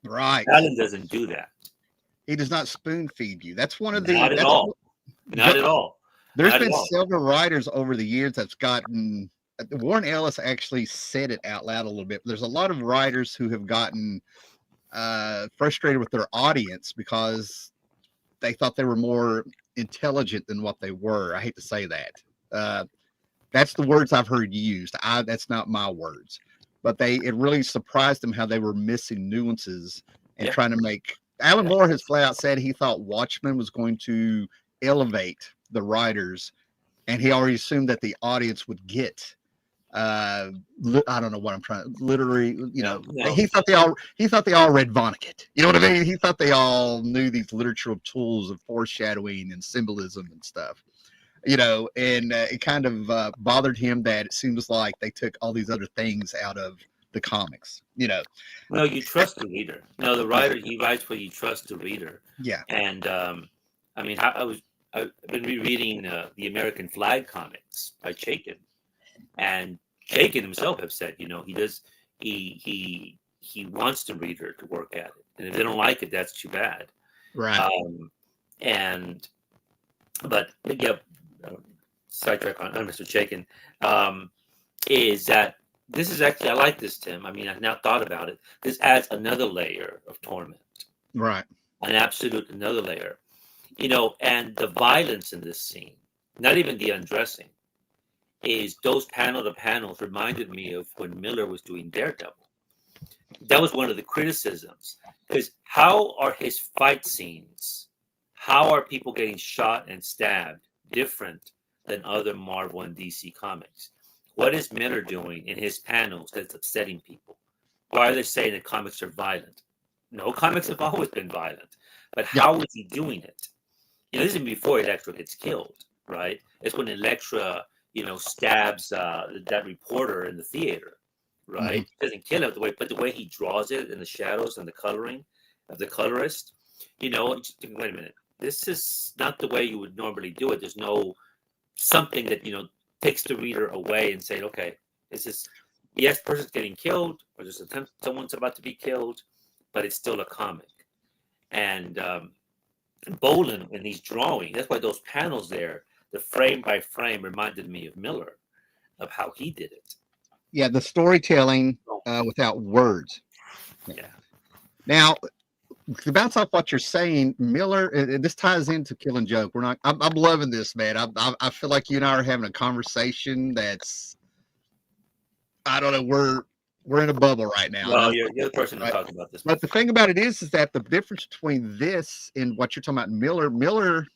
Right. Allen doesn't do that. He does not spoon feed you. That's one of the. Not at all. Not at all. There's Not been at all. several writers over the years that's gotten. Warren Ellis actually said it out loud a little bit. There's a lot of writers who have gotten frustrated with their audience because they thought they were more intelligent than what they were. I hate to say that. That's the words I've heard used. That's not my words, but it really surprised them how they were missing nuances and trying to make. Alan Moore has flat out said he thought Watchmen was going to elevate the writers, and he already assumed that the audience would get. I don't know what I'm trying. Literary, he thought they all read Vonnegut. You know what I mean? He thought they all knew these literal tools of foreshadowing and symbolism and stuff. And it kind of bothered him that it seems like they took all these other things out of the comics. No, you trust the reader. No, the writer, he writes what you trust the reader. Yeah. And I've been rereading the American Flag comics by Chaykin, and Chaykin himself have said, he wants the reader to work at it, and if they don't like it, that's too bad. Right. Sidetrack on Mr. Chaykin, is that this is actually, I like this, Tim. I mean, I've now thought about it. This adds another layer of torment. Right. An absolute another layer. And the violence in this scene, not even the undressing, is those panels reminded me of when Miller was doing Daredevil. That was one of the criticisms, because how are his fight scenes, how are people getting shot and stabbed different than other Marvel and DC comics? What is Miller doing in his panels that's upsetting people? Why are they saying that comics are violent? No, comics have always been violent, but how is he doing it? This is before Elektra gets killed, right? It's when Elektra, stabs that reporter in the theater, right? Mm-hmm. Doesn't kill him but the way he draws it in the shadows and the coloring of the colorist, wait a minute. This is not the way you would normally do it. There's no something that, takes the reader away and say, okay, is this, yes, person's getting killed, or there's someone's about to be killed, but it's still a comic. And Bolin, in these drawings, that's why those panels there, the frame by frame, reminded me of Miller, of how he did it. Yeah, the storytelling without words. Yeah. Now, to bounce off what you're saying, Miller, this ties into Killing Joke. I'm loving this, man. I feel like you and I are having a conversation that's, I don't know, we're in a bubble right now. Well, you're the person to talk about this. But the thing about it is that the difference between this and what you're talking about, Miller,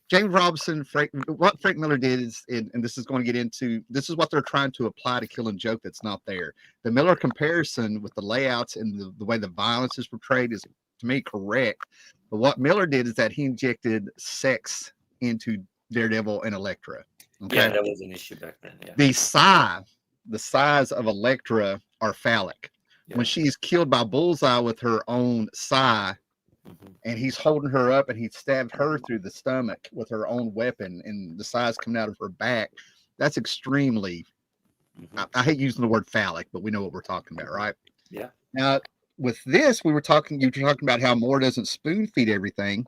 James Robinson, what Frank Miller did is, and this is going to get into, this is what they're trying to apply to Killing Joke that's not there. The Miller comparison with the layouts and the way the violence is portrayed is, to me, correct. But what Miller did is that he injected sex into Daredevil and Elektra. Okay? Yeah, that was an issue back then. Yeah. The size of Elektra are phallic. Yeah. When she's killed by Bullseye with her own sai, and he's holding her up and he stabbed her through the stomach with her own weapon, and the sai's coming out of her back, that's extremely, I hate using the word phallic, but we know what we're talking about, right? Yeah. Now, with this, you were talking about how Moore doesn't spoon feed everything.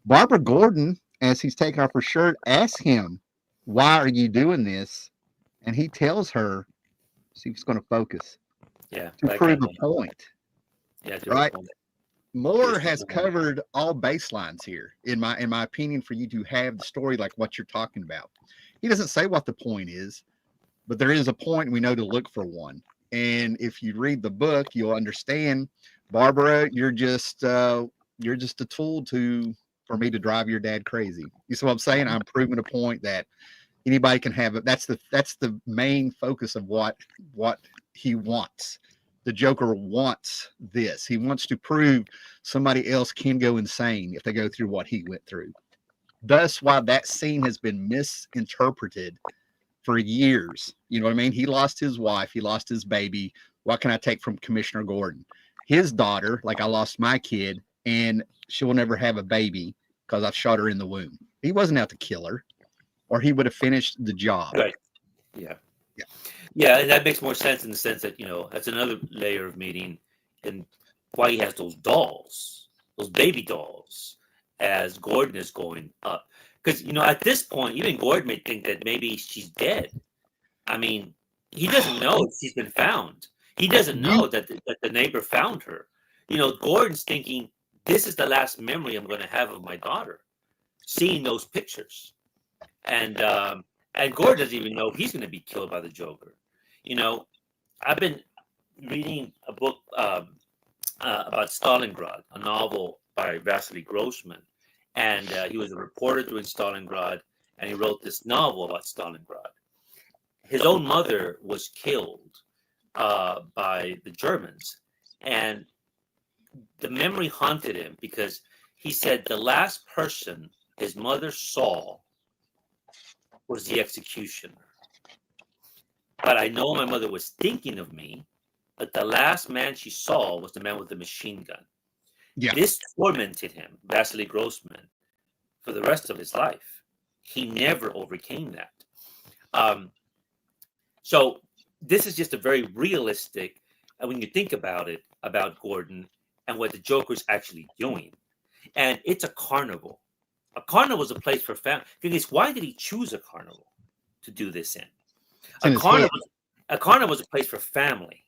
Barbara Gordon, as he's taking off her shirt, asks him, why are you doing this? And he tells her, see, he's going to focus. Yeah. To prove a point. Yeah. Right. Moore has covered all baselines here, in my opinion, for you to have the story like what you're talking about. He doesn't say what the point is, but there is a point. We know to look for one. And if you read the book, you'll understand, Barbara, you're just a tool for me to drive your dad crazy. You see what I'm saying? I'm proving a point that anybody can have it. That's the main focus of what he wants. the Joker wants this. He wants to prove somebody else can go insane if they go through what he went through. Thus, why that scene has been misinterpreted for years. You know what I mean? He lost his wife, he lost his baby. What can I take from Commissioner Gordon? His daughter, like I lost my kid, and she will never have a baby because I've shot her in the womb. He wasn't out to kill her, or he would have finished the job. Right. Yeah. Yeah. Yeah, and that makes more sense in the sense that, that's another layer of meaning and why he has those dolls, those baby dolls, as Gordon is going up. Because, at this point, even Gordon may think that maybe she's dead. I mean, he doesn't know if she's been found. He doesn't know that the neighbor found her. Gordon's thinking, this is the last memory I'm going to have of my daughter, seeing those pictures. And Gordon doesn't even know he's going to be killed by the Joker. I've been reading a book about Stalingrad, a novel by Vasily Grossman. And he was a reporter during Stalingrad, and he wrote this novel about Stalingrad. His own mother was killed by the Germans, and the memory haunted him because he said the last person his mother saw was the executioner. But I know my mother was thinking of me, but the last man she saw was the man with the machine gun. Yeah. This tormented him, Vasily Grossman, for the rest of his life. He never overcame that. So this is just a very realistic, and when you think about it, about Gordon and what the Joker's actually doing. And it's a carnival. A carnival is a place for family. Because why did he choose a carnival to do this in? A carnival is a place for family.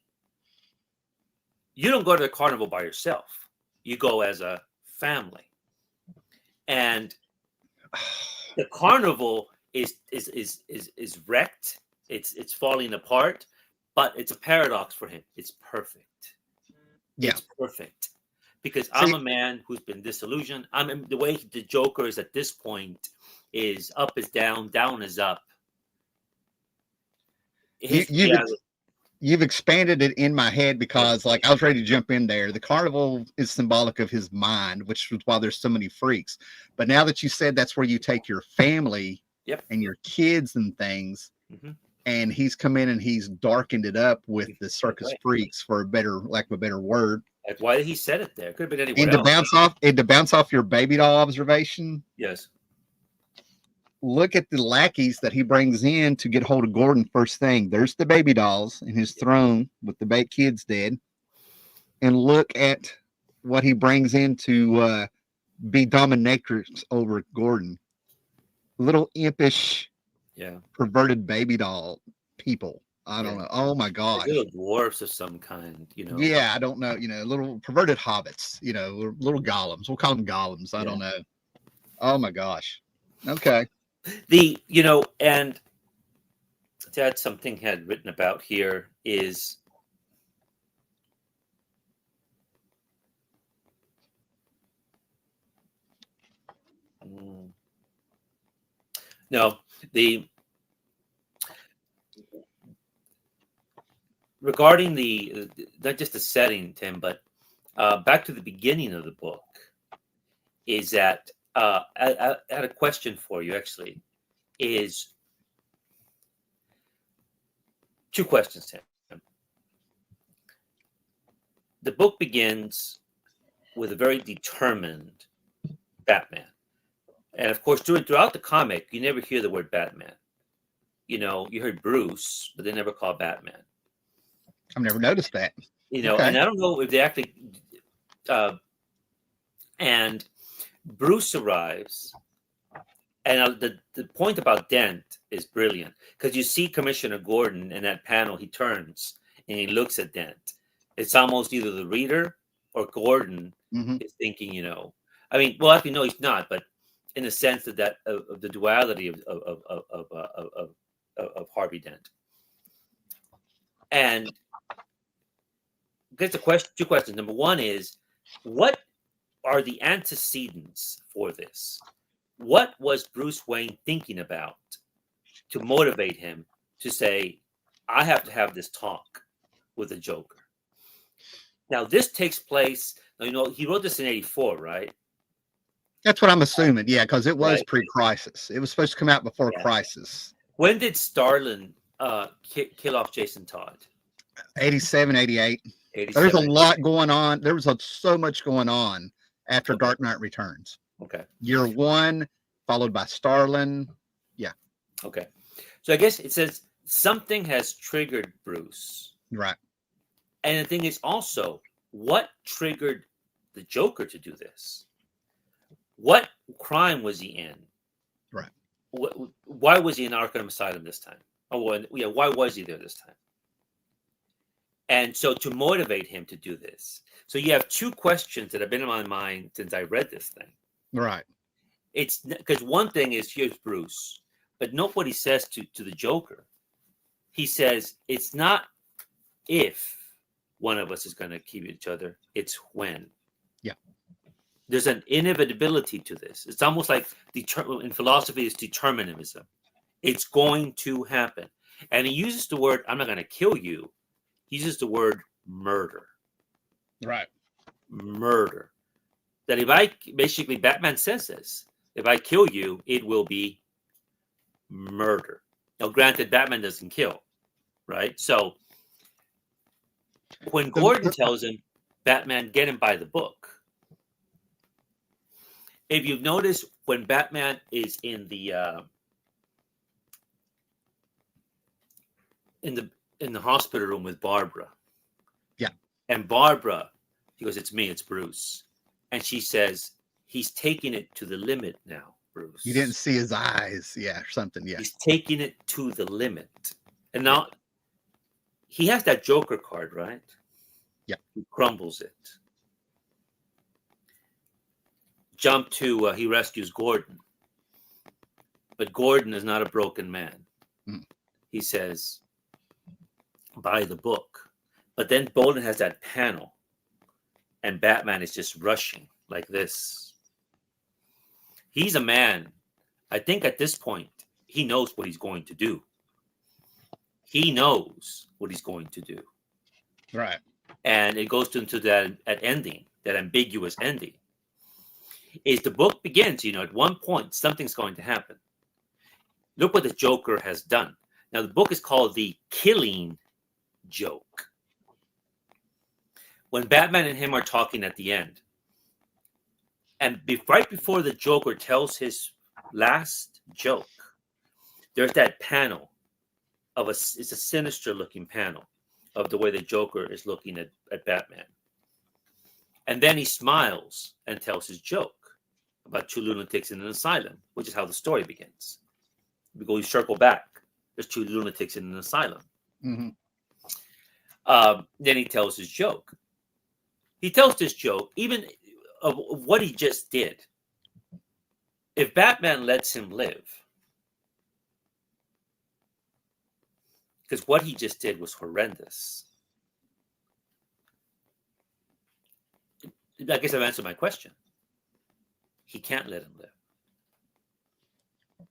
You don't go to the carnival by yourself. You go as a family. And the carnival is wrecked. It's falling apart, but it's a paradox for him. It's perfect. Yeah. It's perfect. Because I'm a man who's been disillusioned. The way the Joker is at this point is up is down, down is up. You've expanded it in my head because, like, I was ready to jump in there. The carnival is symbolic of his mind, which is why there's so many freaks. But now that you said that's where you take your family and your kids and things, and he's come in and he's darkened it up with the circus freaks, for lack of a better word. Like, why did he set it there? Could have been anywhere else. To bounce off your baby doll observation. Yes. Look at the lackeys that he brings in to get hold of Gordon first thing. There's the baby dolls in his throne with the kids dead. And look at what he brings in to be dominatrix over Gordon. Little impish, perverted baby doll people. I don't know. Oh my gosh. Little dwarfs of some kind, Yeah, I don't know. Little perverted hobbits, little golems. We'll call them golems. I don't know. Oh my gosh. Okay. And that something had written about here is regarding not just the setting, Tim, but back to the beginning of the book, is that I had a question for you, actually. Is two questions, Tim. The book begins with a very determined Batman. And of course, throughout the comic, you never hear the word Batman. You heard Bruce, but they never call Batman. I've never noticed that. And I don't know if they actually and Bruce arrives, and the point about Dent is brilliant, because you see Commissioner Gordon in that panel. He turns and he looks at Dent. It's almost either the reader or Gordon is thinking, well, actually, no, he's not, but in the sense of the duality of Harvey Dent. And there's two questions. Number one is, what are the antecedents for this? What was Bruce Wayne thinking about to motivate him to say, I have to have this talk with the Joker? Now this takes place. You know, he wrote this in '84, right? That's what I'm assuming. Yeah, because it was Right. pre-Crisis. It was supposed to come out before Yeah. Crisis. When did Starlin kill off Jason Todd? 87, 88. There's a 87. lot going on. There was so much going on after Okay. Dark Knight Returns. Okay. Year one, followed by Starlin. Yeah. Okay. So I guess it says something has triggered Bruce. Right. And the thing is also, what triggered the Joker to do this? What crime was he in? Right. Why was he in Arkham Asylum this time? Oh, well, yeah. Why was he there this time? And so to motivate him to do this. So you have two questions that have been in my mind since I read this thing. Right. It's because one thing is here's Bruce, but note what he says to the Joker. He says, it's not if one of us is going to keep each other, it's when. Yeah. There's an inevitability to this. It's almost like in philosophy, it's determinism. It's going to happen. And he uses the word, I'm not going to kill you. He uses the word murder. Right. Murder. That if I, basically, Batman says this, if I kill you, it will be murder. Now, granted, Batman doesn't kill, right? So when Gordon tells him, Batman, get him by the book. If you've noticed, when Batman is in the hospital room with Barbara, yeah, and Barbara, he goes, "It's me, it's Bruce," and she says, "He's taking it to the limit now, Bruce." You didn't see his eyes, yeah, or something, yeah. He's taking it to the limit, and now he has that Joker card, right? Yeah, he crumbles it. Jump to he rescues Gordon, but Gordon is not a broken man. He says, buy the book. But then Bolden has that panel, and Batman is just rushing like this. He's a man. I think at this point, he knows what he's going to do. He knows what he's going to do. Right. And it goes into that ending, that ambiguous ending. Is the book begins, at one point, something's going to happen. Look what the Joker has done. Now, the book is called The Killing Joke. When Batman and him are talking at the end, and right before the Joker tells his last joke, there's that panel it's a sinister looking panel of the way the Joker is looking at Batman. And then he smiles and tells his joke about two lunatics in an asylum, which is how the story begins. We circle back. There's two lunatics in an asylum. Mm-hmm. Then he tells his joke. He tells this joke, even of what he just did. If Batman lets him live, because what he just did was horrendous. I guess I've answered my question. He can't let him live.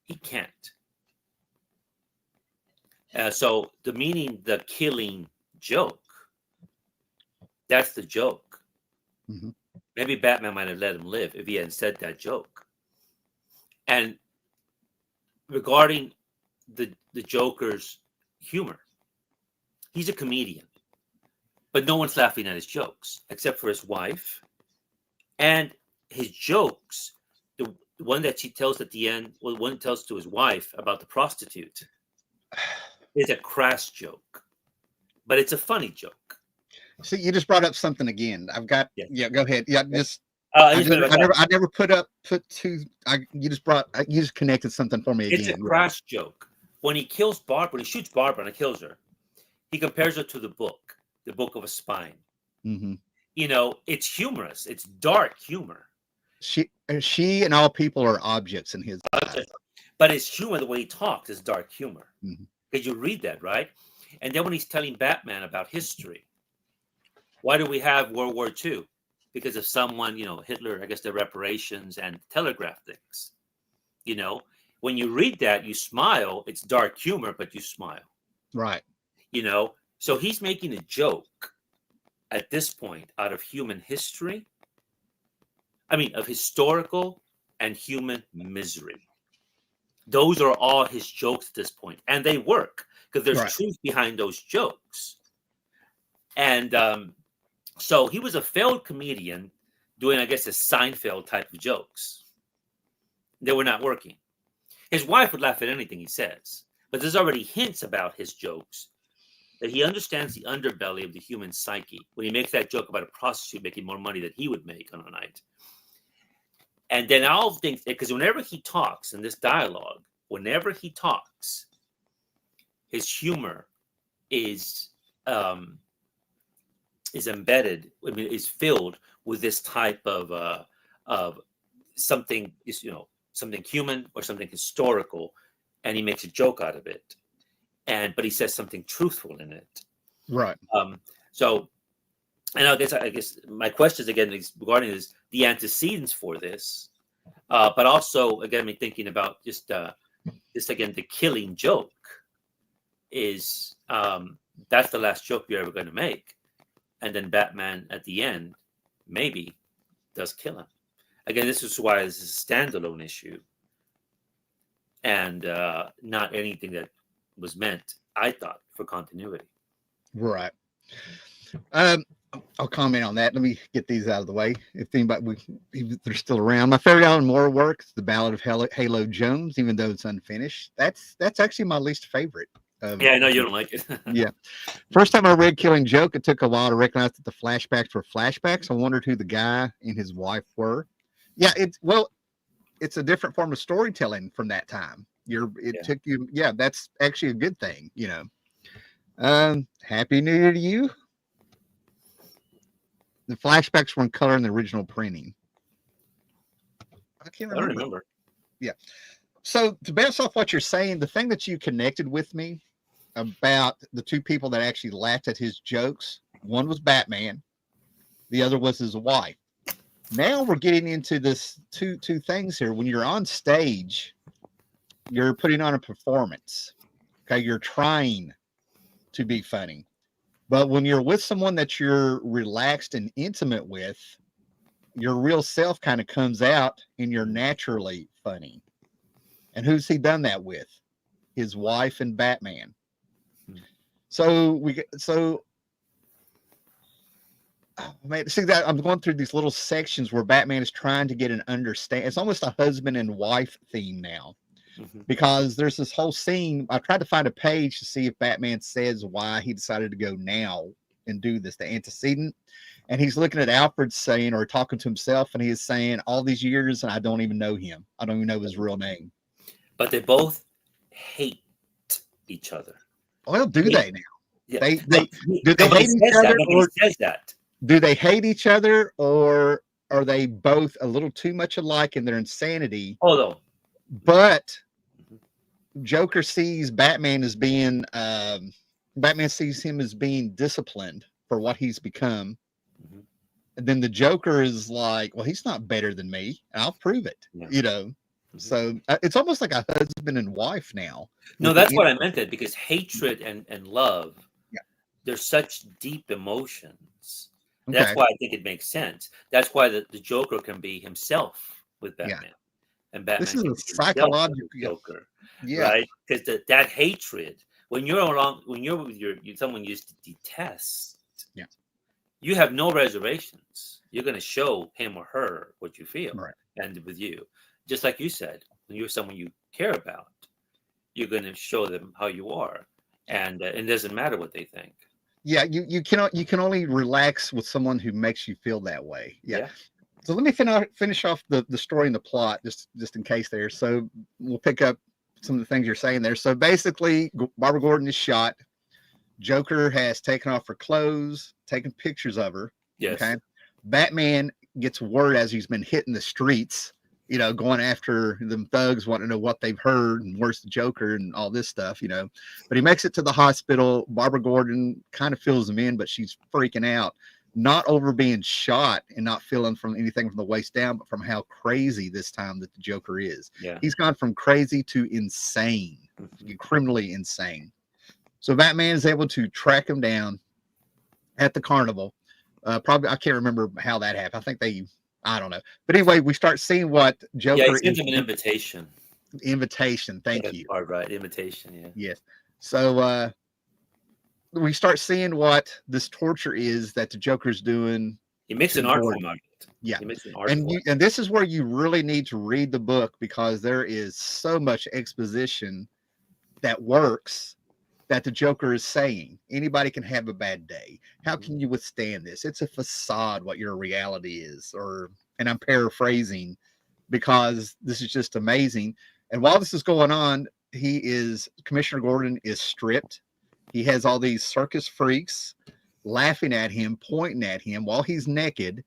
He can't. So the meaning, the killing joke, that's the joke. Mm-hmm. Maybe Batman might have let him live if he hadn't said that joke. And regarding the Joker's humor, he's a comedian, but no one's laughing at his jokes except for his wife. And his jokes, the one that she tells at the end, well, one tells to his wife about the prostitute, is a crass joke, but it's a funny joke. See, you just brought up something again. I've got, yeah, go ahead. Yeah, just, I never you just connected something for me again. It's a crass joke. When he kills Barbara, when he shoots Barbara and kills her, he compares her to the book of a spine. Mm-hmm. It's humorous. It's dark humor. She and all people are objects in his eyes. But his humor, the way he talks, is dark humor. Mm-hmm. Because you read that, right? And then when he's telling Batman about history, why do we have World War II? Because of someone, Hitler, I guess the reparations and telegraph things. When you read that, you smile. It's dark humor, but you smile. Right. So he's making a joke at this point out of human history. I mean, of historical and human misery. Those are all his jokes at this point, and they work because there's Right. truth behind those jokes. And so he was a failed comedian doing, I guess, a Seinfeld type of jokes. They were not working. His wife would laugh at anything he says, but there's already hints about his jokes that he understands the underbelly of the human psyche when he makes that joke about a prostitute making more money than he would make on a night. And then I'll think, because whenever he talks in this dialogue, whenever he talks, his humor is embedded. I mean, is filled with this type of something, something human or something historical, and he makes a joke out of it. But he says something truthful in it. Right. So, and I guess my questions again is regarding this, the antecedents for this, but also again, me thinking about just again, the killing joke is that's the last joke you're ever going to make, and then Batman at the end maybe does kill him. Again, this is why this is a standalone issue, and not anything that was meant, I thought, for continuity. Right. I'll comment on that. Let me get these out of the way. If anybody, if they're still around, my favorite Alan Moore work is The Ballad of Halo Jones, even though it's unfinished. That's actually my least favorite. Yeah, I know you don't like it. Yeah. First time I read Killing Joke, it took a while to recognize that the flashbacks were flashbacks. I wondered who the guy and his wife were. Yeah, it's a different form of storytelling from that time. Took you. Yeah, that's actually a good thing. Happy New Year to you. The flashbacks were in color in the original printing. I can't remember. I don't remember. Yeah. So to bounce off what you're saying, the thing that you connected with me about the two people that actually laughed at his jokes, one was Batman, the other was his wife. Now we're getting into this two things here. When you're on stage, you're putting on a performance. Okay, you're trying to be funny. But when you're with someone that you're relaxed and intimate with, your real self kind of comes out and you're naturally funny. And who's he done that with? His wife and Batman. So see that I'm going through these little sections where Batman is trying to get an understand. It's almost a husband and wife theme now. Because there's this whole scene. I tried to find a page to see if Batman says why he decided to go now and do this, the antecedent. And he's looking at Alfred saying, or talking to himself, and he is saying, all these years, and I don't even know him. I don't even know his real name. But they both hate each other. Well, do they now? Yeah. Do they hate each other? Or says that. Do they hate each other, or are they both a little too much alike in their insanity? Hold on. But Joker sees Batman as being Batman sees him as being disciplined for what he's become. And then the Joker is like, well, he's not better than me. I'll prove it. So it's almost like a husband and wife now. No, that's what I meant. That because hatred and love, they're such deep emotions. Okay. That's why I think it makes sense. That's why the Joker can be himself with Batman. And Batman, this is a psychological Joker, right? Because that hatred, when you're with someone you used to detest, you have no reservations. You're going to show him or her what you feel, right? And with you, just like you said, when you're someone you care about, you're going to show them how you are, and it doesn't matter what they think. Yeah, you can only relax with someone who makes you feel that way. Yeah. So let me finish off the story and the plot, just in case there. So we'll pick up some of the things you're saying there. So basically, Barbara Gordon is shot. Joker has taken off her clothes, taken pictures of her. Yes. Okay. Batman gets word as he's been hitting the streets, going after them thugs, wanting to know what they've heard and where's the Joker and all this stuff, But he makes it to the hospital. Barbara Gordon kind of fills him in, but she's freaking out. Not over being shot and not feeling from anything from the waist down, but from how crazy this time that the Joker is. Yeah. He's gone from crazy to insane, criminally insane. So Batman is able to track him down at the carnival. Probably I can't remember how that happened. I think I don't know. But anyway, we start seeing what Yeah, he Joker sent him an invitation. invitation. Yeah, Thank that's you. part right. Invitation. Yeah. Yes. So we start seeing what this torture is that the Joker's doing He makes to an art Gordon. form out of it. Yeah. He makes an art And form. and this is where you really need to read the book because there is so much exposition that works that the Joker is saying. Anybody can have a bad day. How can you withstand this? It's a facade what your reality is, and I'm paraphrasing because this is just amazing. And while this is going on, Commissioner Gordon is stripped. He has all these circus freaks laughing at him, pointing at him while he's naked.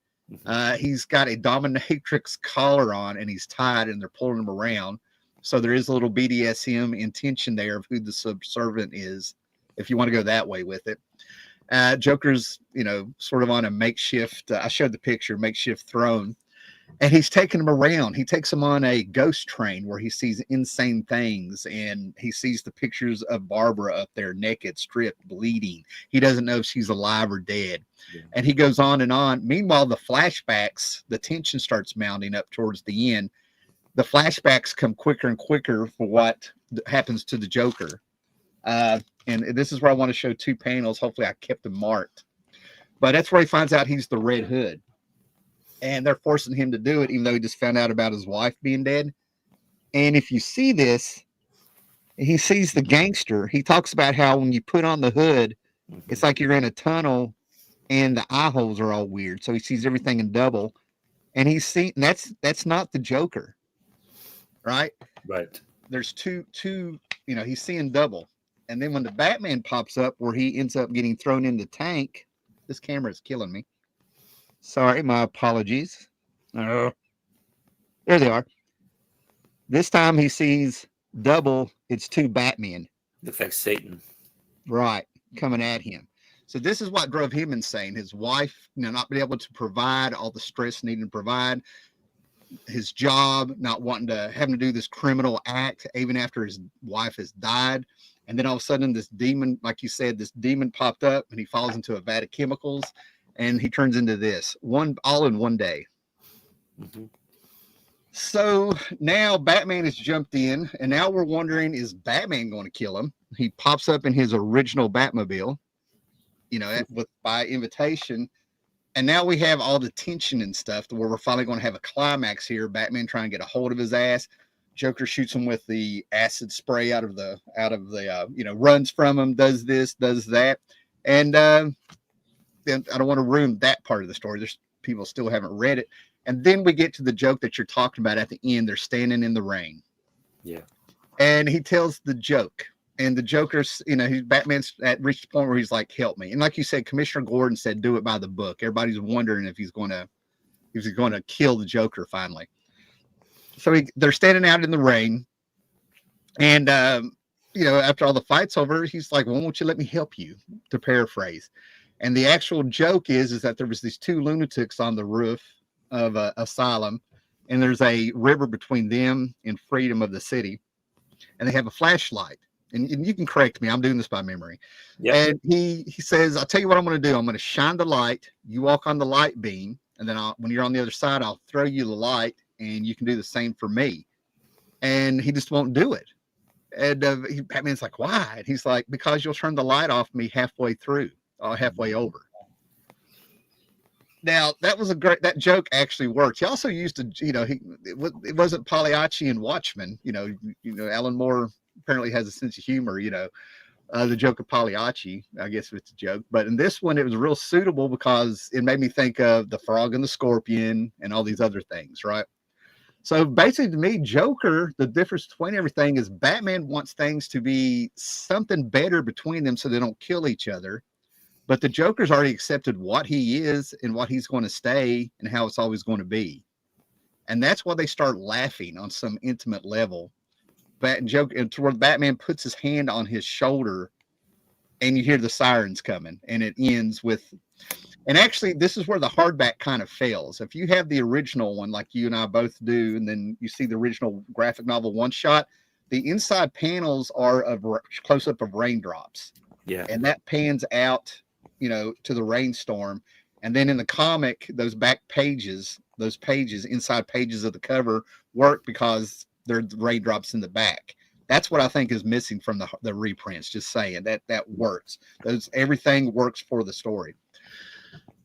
He's got a dominatrix collar on and he's tied and they're pulling him around. So there is a little BDSM intention there of who the subservient is, if you want to go that way with it. Joker's, sort of on a makeshift, I showed the picture, makeshift throne. And he's taking him around. He takes him on a ghost train where he sees insane things. And he sees the pictures of Barbara up there, naked, stripped, bleeding. He doesn't know if she's alive or dead. Yeah. And he goes on and on. Meanwhile, the flashbacks, the tension starts mounting up towards the end. The flashbacks come quicker and quicker for what happens to the Joker. And this is where I want to show two panels. Hopefully I kept them marked. But that's where he finds out he's the Red Hood. And they're forcing him to do it, even though he just found out about his wife being dead. And if you see this, he sees the gangster. He talks about how when you put on the hood, it's like you're in a tunnel and the eye holes are all weird. So he sees everything in double. And he's seen that's not the Joker. Right? Right. There's two, he's seeing double. And then when the Batman pops up where he ends up getting thrown in the tank, this camera is killing me. Sorry, my apologies. There they are. This time he sees double. It's two Batmen. Looks like Satan. Right, coming at him. So this is what drove him insane. His wife, not being able to provide, all the stress needing to provide. His job, not wanting to having to do this criminal act, even after his wife has died. And then all of a sudden, this demon, like you said, this demon popped up and he falls into a vat of chemicals. And he turns into this all in one day. Mm-hmm. So now Batman has jumped in, and now we're wondering, is Batman going to kill him? He pops up in his original Batmobile, by invitation. And now we have all the tension and stuff where we're finally going to have a climax here. Batman trying to get a hold of his ass. Joker shoots him with the acid spray out of the runs from him, does this, does that. And I don't want to ruin that part of the story. There's people still haven't read it. And then we get to the joke that you're talking about at the end. They're standing in the rain. Yeah. And he tells the joke. And the Joker's, Batman's reached the point where he's like, help me. And like you said, Commissioner Gordon said, do it by the book. Everybody's wondering if he's going to kill the Joker finally. So they're standing out in the rain. And, after all the fight's over, he's like, well, won't you let me help you, to paraphrase. And the actual joke is that there was these two lunatics on the roof of an asylum, and there's a river between them and freedom of the city, and they have a flashlight. And you can correct me, I'm doing this by memory. Yep. And he says, I'll tell you what I'm going to do. I'm going to shine the light. You walk on the light beam, and then when you're on the other side, I'll throw you the light, and you can do the same for me. And he just won't do it. And Batman's like, why? And he's like, because you'll turn the light off me halfway through. Halfway over. Now that joke actually worked. He also used it wasn't Pagliacci and Watchmen. Alan Moore apparently has a sense of humor. The joke of Pagliacci, I guess it's a joke, but in this one it was real suitable because it made me think of the Frog and the Scorpion and all these other things, right? So basically, to me, Joker, the difference between everything is Batman wants things to be something better between them so they don't kill each other. But the Joker's already accepted what he is and what he's going to stay and how it's always going to be. And that's why they start laughing on some intimate level. And toward Batman puts his hand on his shoulder and you hear the sirens coming, and it ends with, and actually this is where the hardback kind of fails. If you have the original one, like you and I both do, and then you see the original graphic novel one shot, the inside panels are a close up of raindrops. Yeah. And that pans out, to the rainstorm. And then in the comic, those back pages, those pages, inside pages of the cover work because they're raindrops in the back. That's what I think is missing from the reprints. Just saying that works. Everything works for the story.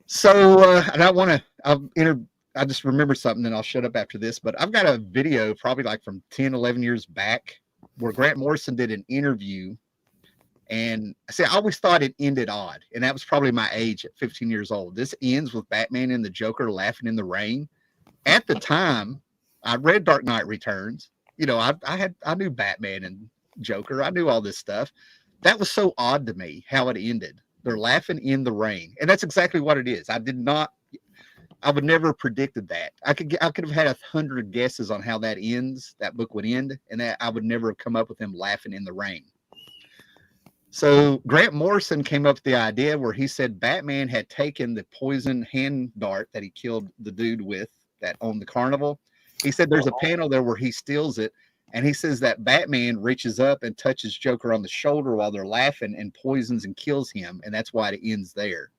So and I want to. I just remember something, and I'll shut up after this. But I've got a video, probably like from 10, 11 years back, where Grant Morrison did an interview. And see, I always thought it ended odd, and that was probably my age at 15 years old. This ends with Batman and the Joker laughing in the rain. At the time, I read Dark Knight Returns. You know, I knew Batman and Joker. I knew all this stuff. That was so odd to me how it ended. They're laughing in the rain, and that's exactly what it is. I would never have predicted that. I could have had 100 guesses on how that ends. That book would end, and that I would never have come up with him laughing in the rain. So Grant Morrison came up with the idea where he said Batman had taken the poison hand dart that he killed the dude with that owned the carnival. He said there's a panel there where he steals it, and he says that Batman reaches up and touches Joker on the shoulder while they're laughing and poisons and kills him, and that's why it ends there.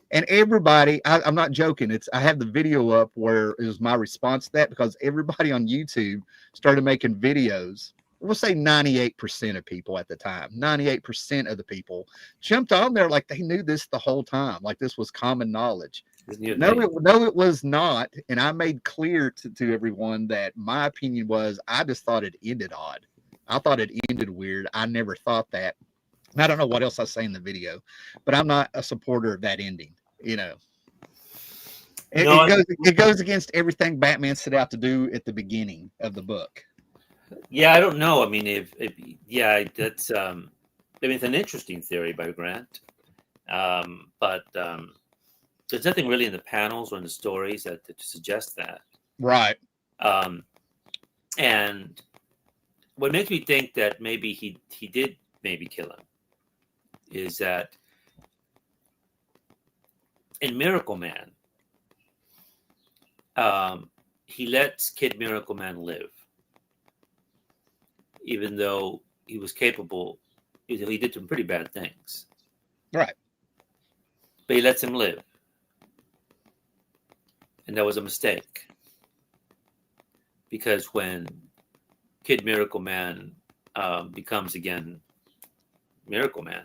And everybody, I'm not joking, I have the video up where it was my response to that, because everybody on YouTube started making videos. We'll say 98% of people at the time, 98% of the people jumped on there like they knew this the whole time, like this was common knowledge. No, it was not. And I made clear to everyone that my opinion was I just thought it ended odd. I thought it ended weird. I never thought that. And I don't know what else I say in the video, but I'm not a supporter of that ending. You know, it goes against everything Batman set out to do at the beginning of the book. Yeah, I don't know. I mean, that's I mean, it's an interesting theory by Grant, but there's nothing really in the panels or in the stories that suggest that. Right. And what makes me think that maybe he did maybe kill him is that in Miracle Man, he lets Kid Miracle Man live, even though he was capable. He did some pretty bad things. Right. But he lets him live. And that was a mistake. Because when Kid Miracle Man becomes again Miracle Man,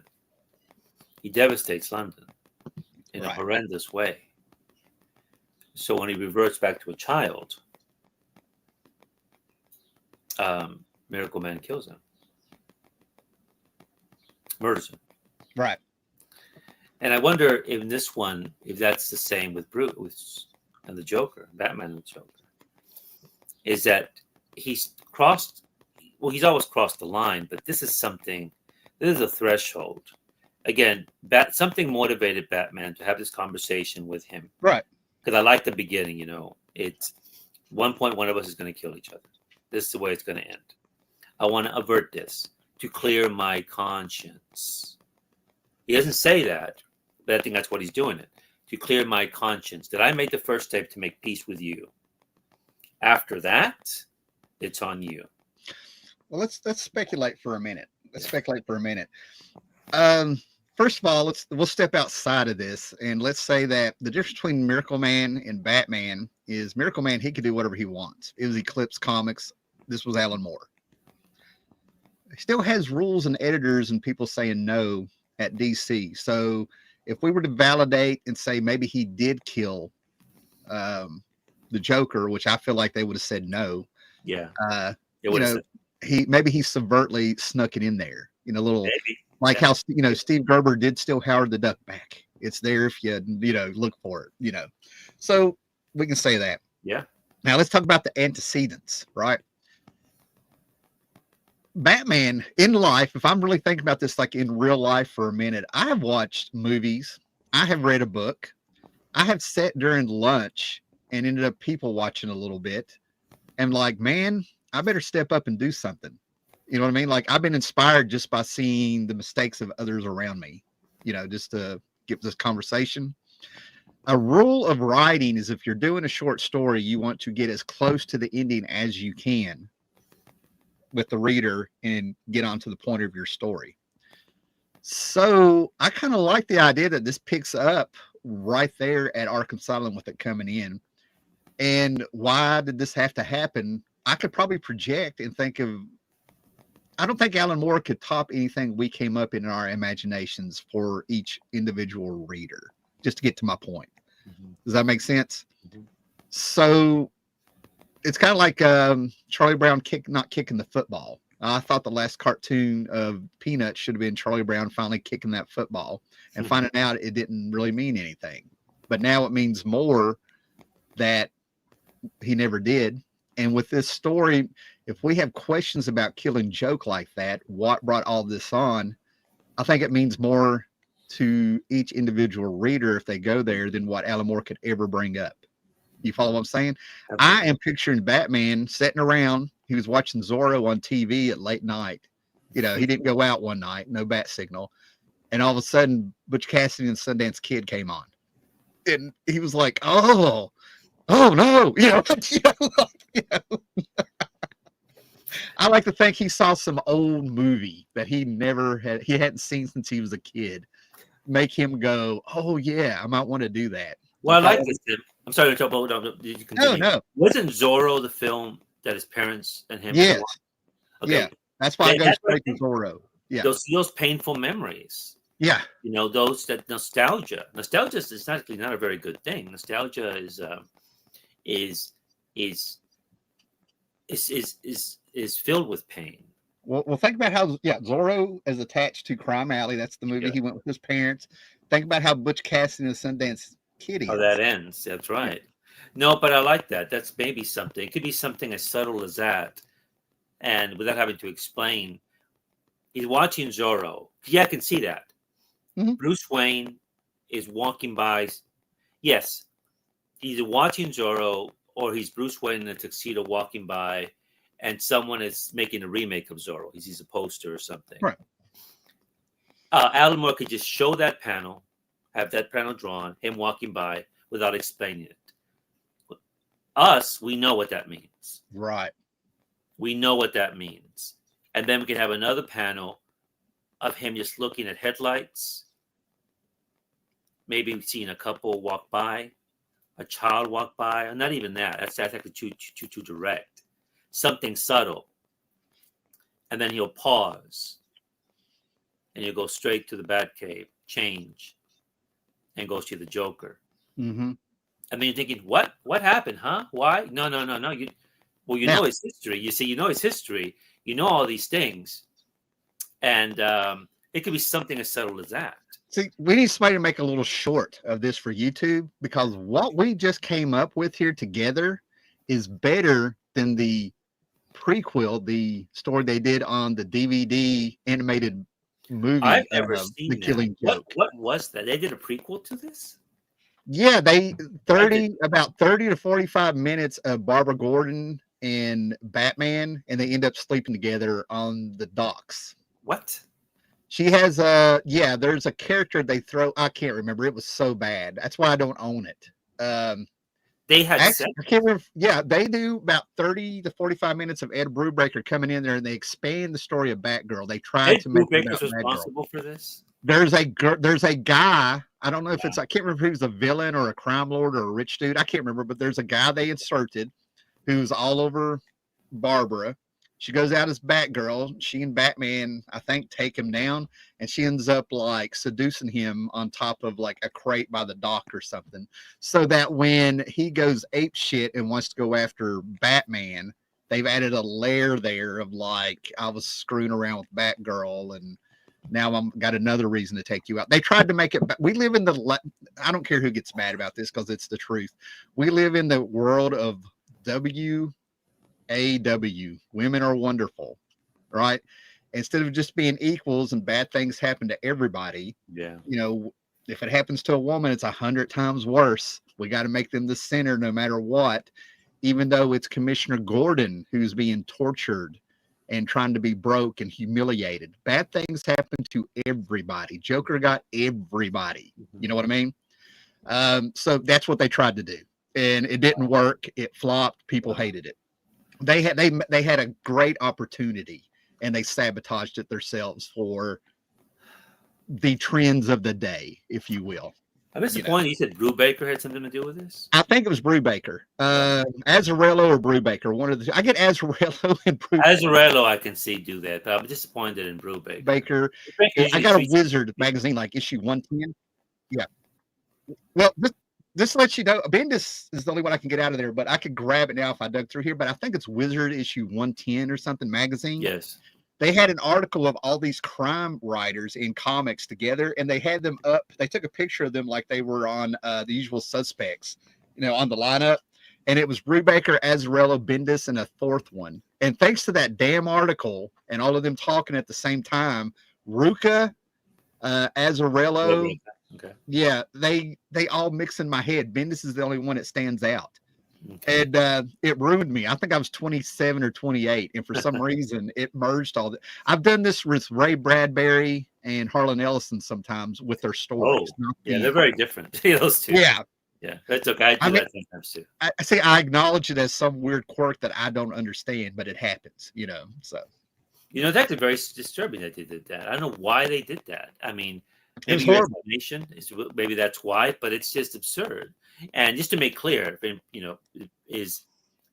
he devastates London in a horrendous way. So when he reverts back to a child, Miracle Man kills him. Murders him. Right. And I wonder if in this one, if that's the same with Bruce and the Joker, Batman and the Joker, is that he's always crossed the line, but this is a threshold. Again, something motivated Batman to have this conversation with him. Right. Because I like the beginning, it's one point one of us is going to kill each other. This is the way it's going to end. I want to avert this to clear my conscience. He doesn't say that, but I think that's what he's doing it. To clear my conscience. That I made the first step to make peace with you. After that, it's on you. Well, let's speculate for a minute. First of all, we'll step outside of this, and let's say that the difference between Miracle Man and Batman is Miracle Man, he could do whatever he wants. It was Eclipse Comics. This was Alan Moore. He still has rules and editors and people saying no at DC. So if we were to validate and say maybe he did kill the Joker, which I feel like they would have said no. Yeah. He subvertly snuck it in there. Maybe. Like how Steve Gerber did steal Howard the Duck back. It's there if you look for it. So we can say that. Yeah. Now let's talk about the antecedents, right? Batman in life, if I'm really thinking about this like in real life for a minute, I have watched movies, I have read a book, I have sat during lunch and ended up people watching a little bit and like, man, I better step up and do something. You know what I mean? Like I've been inspired just by seeing the mistakes of others around me, just to get this conversation. A rule of writing is if you're doing a short story, you want to get as close to the ending as you can with the reader and get on to the point of your story. So I kind of like the idea that this picks up right there at Arkham Asylum with it coming in. And why did this have to happen? I could probably project and think of. I don't think Alan Moore could top anything we came up in our imaginations for each individual reader. Just to get to my point, does that make sense? So it's kind of like Charlie Brown not kicking the football. I thought the last cartoon of Peanuts should have been Charlie Brown finally kicking that football and finding out it didn't really mean anything. But now it means more that he never did. And with this story, if we have questions about Killing Joke like that, what brought all this on, I think it means more to each individual reader if they go there than what Alan Moore could ever bring up. You follow what I'm saying? Absolutely. I am picturing Batman sitting around. He was watching Zorro on TV at late night. You know, he didn't go out one night, no bat signal. And all of a sudden, Butch Cassidy and Sundance Kid came on. And he was like, oh no. I like to think he saw some old movie that he hadn't seen since he was a kid. Make him go, oh yeah, I might want to do that. Well, I like this, Tim. I'm sorry to talk about. Did you continue? No. Wasn't Zorro the film that his parents and him? Yes. Okay. Yeah. That's why I go straight to Zorro. Yeah. Those painful memories. Yeah. You know, that nostalgia. Nostalgia is actually not a very good thing. Nostalgia is filled with pain. Well, think about how Zorro is attached to Crime Alley. That's the movie he went with his parents. Think about how Butch Cassidy and Sundance Kid is. How that ends. That's right. No, but I like that. That's maybe something. It could be something as subtle as that, and without having to explain. He's watching Zorro. Yeah, I can see that. Mm-hmm. Bruce Wayne is walking by. Yes, he's watching Zorro, or he's Bruce Wayne in a tuxedo walking by, and someone is making a remake of Zorro. He sees a poster or something. Right. Alan Moore could just show that panel, have that panel drawn, him walking by without explaining it. Us, we know what that means. Right. We know what that means. And then we can have another panel of him just looking at headlights, maybe seeing a couple walk by, a child walk by, or not even that. That's actually too direct. Something subtle. And then he'll pause. And you'll go straight to the Batcave, change, and go see the Joker. Mm-hmm. And then you're thinking, what happened, huh? Why? No. You know his history. You see, you know his history. You know all these things. And it could be something as subtle as that. See, we need somebody to make a little short of this for YouTube, because what we just came up with here together is better than the prequel, the story they did on the DVD animated movie. I've never seen The Killing Joke. What was that? They did a prequel to this? Yeah, about 30 to 45 minutes of Barbara Gordon and Batman, and they end up sleeping together on the docks. What? She has there's a character they throw. I can't remember. It was so bad. That's why I don't own it. They had sex? I can't remember. Yeah, they do about 30 to 45 minutes of Ed Brubaker coming in there, and they expand the story of Batgirl. They tried to make Brubaker's responsible for this. There's a guy. I don't know if I can't remember if he was a villain or a crime lord or a rich dude. I can't remember, but there's a guy they inserted who's all over Barbara. She goes out as Batgirl. She and Batman, I think, take him down, and she ends up like seducing him on top of like a crate by the dock or something, so that when he goes ape shit and wants to go after Batman, they've added a layer there of like, I was screwing around with Batgirl, and now I'm got another reason to take you out. They tried to make it. We live in I don't care who gets mad about this because it's the truth. We live in the world of WAW, women are wonderful, right? Instead of just being equals and bad things happen to everybody. Yeah. You know, if it happens to a woman, it's 100 times worse. We got to make them the center no matter what, even though it's Commissioner Gordon who's being tortured and trying to be broke and humiliated. Bad things happen to everybody. Joker got everybody. You know what I mean? So that's what they tried to do, and it didn't work. It flopped. People hated it. They had a great opportunity, and they sabotaged it themselves for the trends of the day, if you will. I'm disappointed. You said Brubaker had something to do with this. I think it was Brubaker, Azzarello or Brubaker. One of the two. I get Azzarello and Brubaker. Azzarello, I can see do that, but I'm disappointed in Brubaker. Baker. I got a Wizard magazine, like issue 110. Yeah. Well, this lets you know. Bendis is the only one I can get out of there, but I could grab it now if I dug through here. But I think it's Wizard issue 110 or something magazine. Yes. They had an article of all these crime writers in comics together, and they had them up. They took a picture of them like they were on The Usual Suspects, on the lineup. And it was Brubaker, Azzarello, Bendis, and a fourth one. And thanks to that damn article and all of them talking at the same time, Ruka, Azzarello, okay. Yeah, they all mix in my head. Bendis is the only one that stands out. Okay. And it ruined me. I think I was 27 or 28, and for some reason it merged all that. I've done this with Ray Bradbury and Harlan Ellison sometimes with their stories. Yeah, they're very different. Those two. Yeah. Yeah, that's okay. I do that sometimes too. I say I acknowledge it as some weird quirk that I don't understand, but it happens, So it's actually very disturbing that they did that. I don't know why they did that. I mean, maybe maybe that's why, but it's just absurd. And just to make clear, is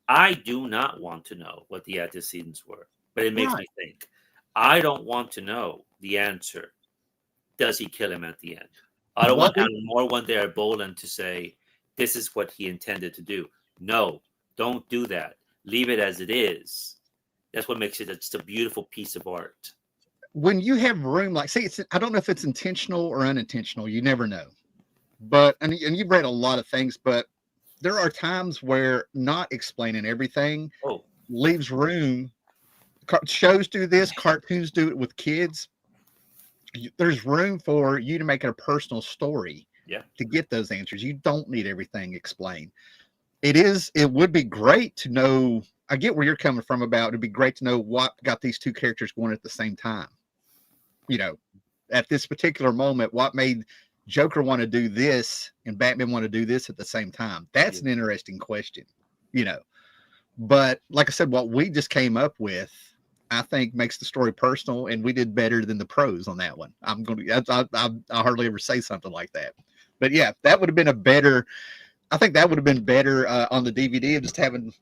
I do not want to know what the antecedents were, but it makes me think. I don't want to know the answer. Does he kill him at the end? I don't want more one there Boland to say, this is what he intended to do. No, don't do that. Leave it as it is. That's what makes it just a beautiful piece of art. When you have room, I don't know if it's intentional or unintentional. You never know. But, and you've read a lot of things, but there are times where not explaining everything leaves room. Shows do this, cartoons do it with kids. There's room for you to make it a personal story to get those answers. You don't need everything explained. It would be great to know. I get where you're coming from about it'd be great to know what got these two characters going at the same time. At this particular moment, what made Joker want to do this and Batman want to do this at the same time? That's an interesting question, But like I said, what we just came up with, I think makes the story personal, and we did better than the pros on that one. I hardly ever say something like that, but yeah, that would have been I think that would have been better on the DVD of just having,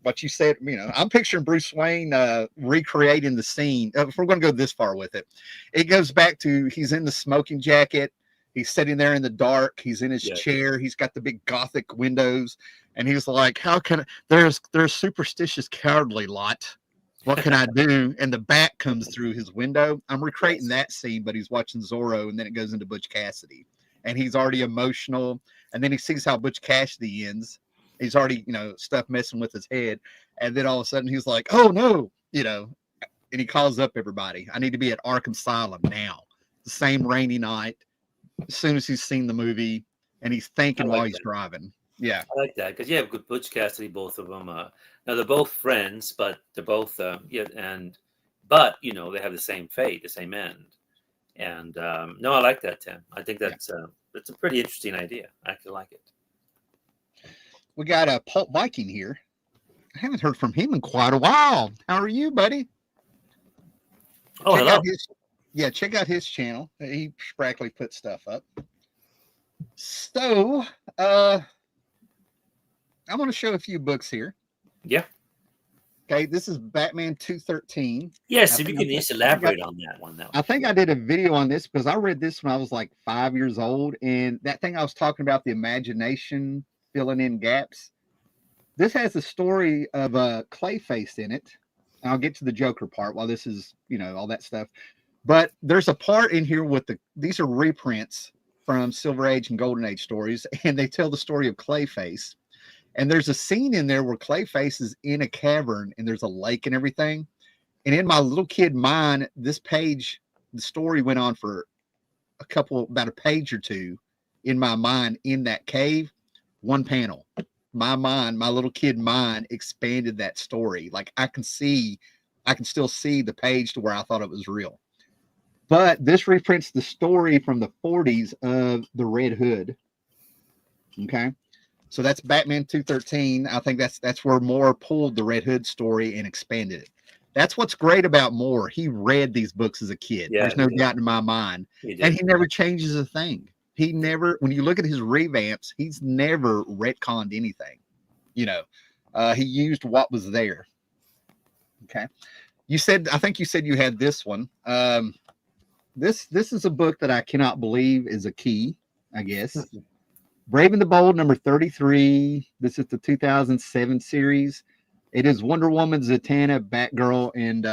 what you said. I'm picturing Bruce Wayne recreating the scene. If we're going to go this far with it, it goes back to he's in the smoking jacket. He's sitting there in the dark. He's in his chair. He's got the big Gothic windows, and he's like, "How can there's superstitious, cowardly lot? What can I do?" And the bat comes through his window. I'm recreating that scene, but he's watching Zorro, and then it goes into Butch Cassidy, and he's already emotional. And then he sees how Butch Cassidy ends. He's already, stuff messing with his head, and then all of a sudden he's like, "Oh no," and he calls up everybody. "I need to be at Arkham Asylum now." The same rainy night. As soon as he's seen the movie, and he's thinking while he's driving. Yeah, I like that because good Butch Cassidy, both of them. Now they're both friends, but they're both but they have the same fate, the same end. And no, I like that, Tim. I think that's a pretty interesting idea. I actually like it. We got a Pulp Viking here. I haven't heard from him in quite a while. How are you, buddy? Oh, hello. Check out his channel. He sprackly puts stuff up. So, I want to show a few books here. Yeah. Okay, this is Batman 213. Yes, if you can just elaborate on that one. I think I did a video on this because I read this when I was like 5 years old, and that thing I was talking about, the imagination filling in gaps. This has the story of Clayface in it. And I'll get to the Joker part while this is, all that stuff. But there's a part in here with these are reprints from Silver Age and Golden Age stories, and they tell the story of Clayface. And there's a scene in there where Clayface is in a cavern and there's a lake and everything. And in my little kid mind, this page, the story went on for about a page or two in my mind in that cave. One panel. My little kid mind expanded that story. Like I can still see the page to where I thought it was real. But this reprints the story from the 40s of the Red Hood. Okay. So that's Batman 213. I think that's where Moore pulled the Red Hood story and expanded it. That's what's great about Moore. He read these books as a kid. There's no doubt in my mind. And he never changes a thing. He never, when you look at his revamps, he's never retconned anything. You know, he used what was there. Okay. You said, I think you said you had this one. This is a book that I cannot believe is a key, I guess. Brave and the Bold, number 33. This is the 2007 series. It is Wonder Woman, Zatanna, Batgirl, and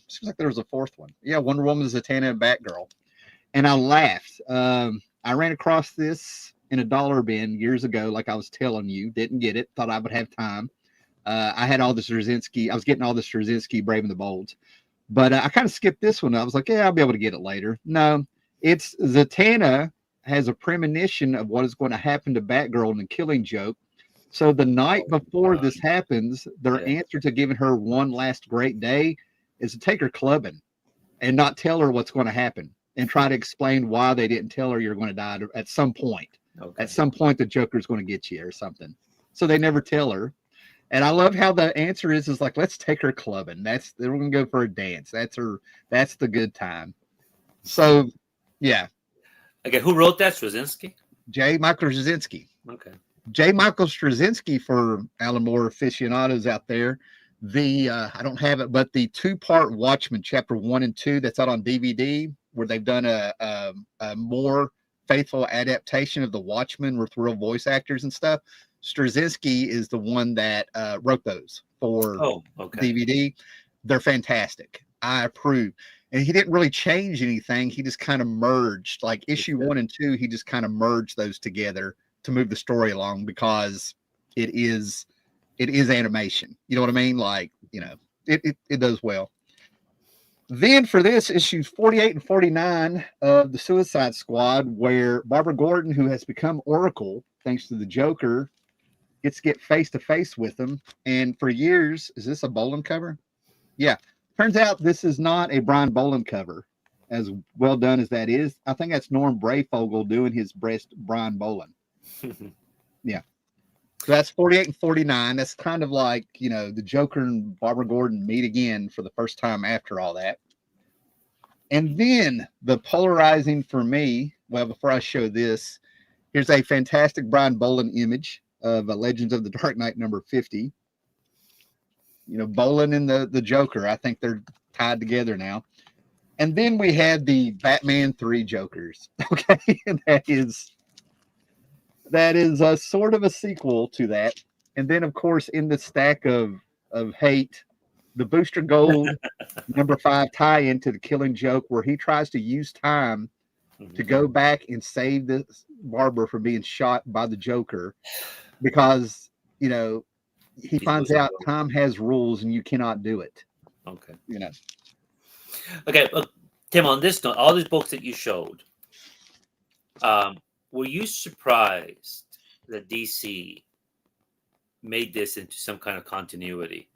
seems like there was a fourth one. Yeah, Wonder Woman, Zatanna, and Batgirl. And I laughed. I ran across this in a dollar bin years ago, like I was telling you. Didn't get it. Thought I would have time. I had all the Straczynski. I was getting all the Straczynski Brave and the Bold. But I kind of skipped this one. I was like, yeah, I'll be able to get it later. No, it's Zatanna has a premonition of what is going to happen to Batgirl in the Killing Joke. So the night before this happens, their answer to giving her one last great day is to take her clubbing and not tell her what's going to happen and try to explain why they didn't tell her you're going to die at some point. Okay. At some point, the Joker's going to get you or something. So they never tell her. And I love how the answer is like, let's take her clubbing. They're going to go for a dance. That's the good time. So, yeah. Okay, who wrote that? Straczynski? J. Michael Straczynski. Okay. J. Michael Straczynski, for Alan Moore aficionados out there. I don't have it, but the 2-part Watchmen, chapter 1 and 2, that's out on DVD, where they've done a more faithful adaptation of the Watchmen with real voice actors and stuff. Straczynski is the one that wrote those for DVD. They're fantastic. I approve. And he didn't really change anything. He just kind of merged, like issue 1 and 2. He just kind of merged those together to move the story along because it is animation. You know what I mean? Like, you know, it does well. Then for this, issues 48 and 49 of the Suicide Squad, where Barbara Gordon, who has become Oracle thanks to the Joker, gets to get face to face with him. And for years, is this a Boland cover? Yeah. Turns out this is not a Brian Boland cover, as well done as that is. I think that's Norm Brayfogle doing his best Brian Boland. Yeah. So that's 48 and 49. That's kind of like, you know, the Joker and Barbara Gordon meet again for the first time after all that. And then the polarizing for me, well, before I show this, here's a fantastic Brian Boland image of Legends of the Dark Knight number 50. You know, Boland and the Joker, I think they're tied together now. And then we had the Batman 3 Jokers. Okay. And that is a sort of a sequel to that. And then, of course, in the stack of hate, the Booster Gold number 5 tie-in to the Killing Joke, where he tries to use time to go back and save this Barbara from being shot by the Joker because, you know, he finds out time has rules and you cannot do it. Okay. You know. Okay, Tim, on this note, all these books that you showed, were you surprised that DC made this into some kind of continuity?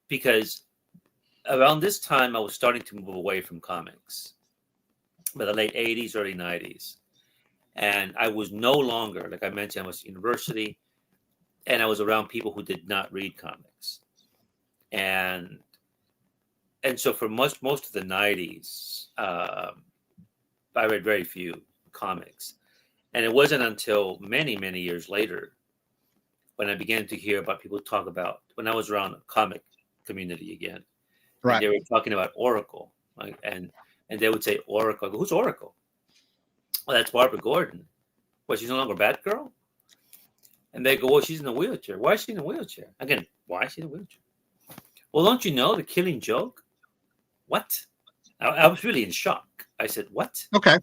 Because around this time, I was starting to move away from comics, by the late 80s, early 90s. And I was no longer, like I mentioned, I was at university, and I was around people who did not read comics. And so for most of the 90s, I read very few comics. And it wasn't until many, many years later when I began to hear about people talk about, when I was around the comic community again, right? They were talking about Oracle, like, and they would say Oracle. Who's Oracle? Well, that's Barbara Gordon. Well, she's no longer Batgirl? And they go, well, she's in a wheelchair. Why is she in a wheelchair? Again, why is she in a wheelchair? Well, don't you know the Killing Joke? What? I was really in shock. I said, what? Okay.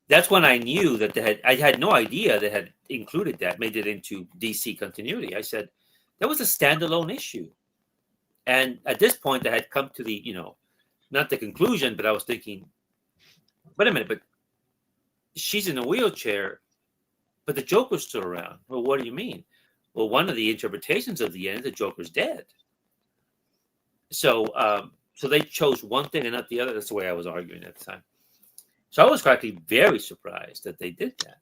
That's when I knew that I had no idea they had included that, made it into DC continuity. I said, that was a standalone issue. And at this point, I had come to the, you know, not the conclusion, but I was thinking, wait a minute, but she's in a wheelchair, but the Joker's still around. Well, what do you mean? Well, one of the interpretations of the end, the Joker's dead. So they chose one thing and not the other. That's the way I was arguing at the time. So I was frankly very surprised that they did that.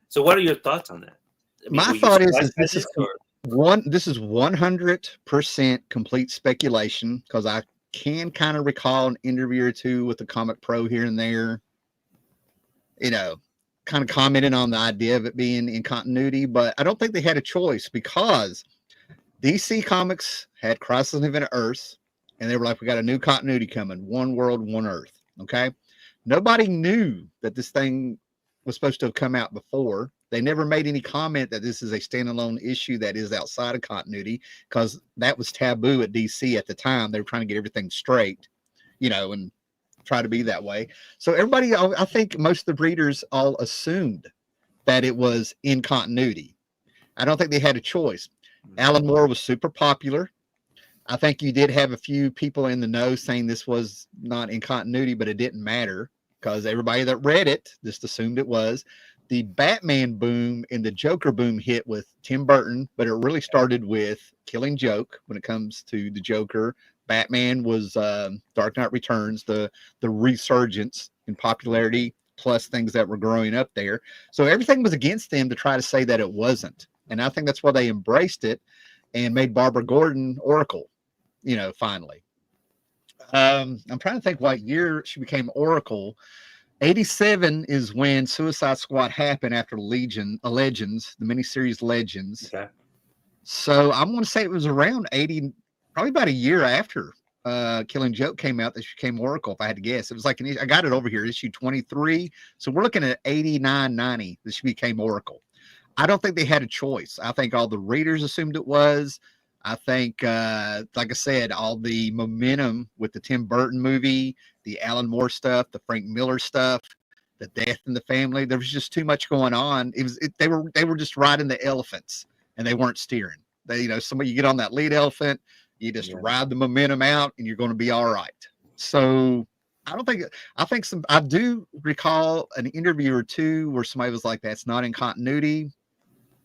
So what are your thoughts on that? I mean, my thought is this is 100% complete speculation, because I can kind of recall an interview or two with the Comic Pro here and there. You know, kind of commented on the idea of it being in continuity, but I don't think they had a choice because DC Comics had Crisis on Infinite Earths, and they were like, we got a new continuity coming, one world, one Earth. Okay. Nobody knew that this thing was supposed to have come out before. They never made any comment that this is a standalone issue that is outside of continuity, because that was taboo at DC at the time. They were trying to get everything straight, and try to be that way. So everybody, I think most of the readers all assumed that it was in continuity. I don't think they had a choice. Alan Moore was super popular. I think you did have a few people in the know saying this was not in continuity, but it didn't matter because everybody that read it just assumed it was. The Batman boom and the Joker boom hit with Tim Burton, but it really started with Killing Joke when it comes to the Joker. Batman was Dark Knight Returns, the resurgence in popularity, plus things that were growing up there. So everything was against them to try to say that it wasn't. And I think that's why they embraced it and made Barbara Gordon Oracle, finally. I'm trying to think what year she became Oracle. 87 is when Suicide Squad happened after Legends, the miniseries Legends. Okay. So I'm going to say it was around 80, probably about a year after Killing Joke came out that she became Oracle, if I had to guess. It was like, I got it over here, issue 23. So we're looking at 89, 90 that she became Oracle. I don't think they had a choice. I think all the readers assumed it was. I think, like I said, all the momentum with the Tim Burton movie, the Alan Moore stuff, the Frank Miller stuff, the death in the family, there was just too much going on. They were just riding the elephants and they weren't steering. Somebody, you get on that lead elephant, you just ride the momentum out and you're going to be all right. So I do recall an interview or two where somebody was like, that's not in continuity.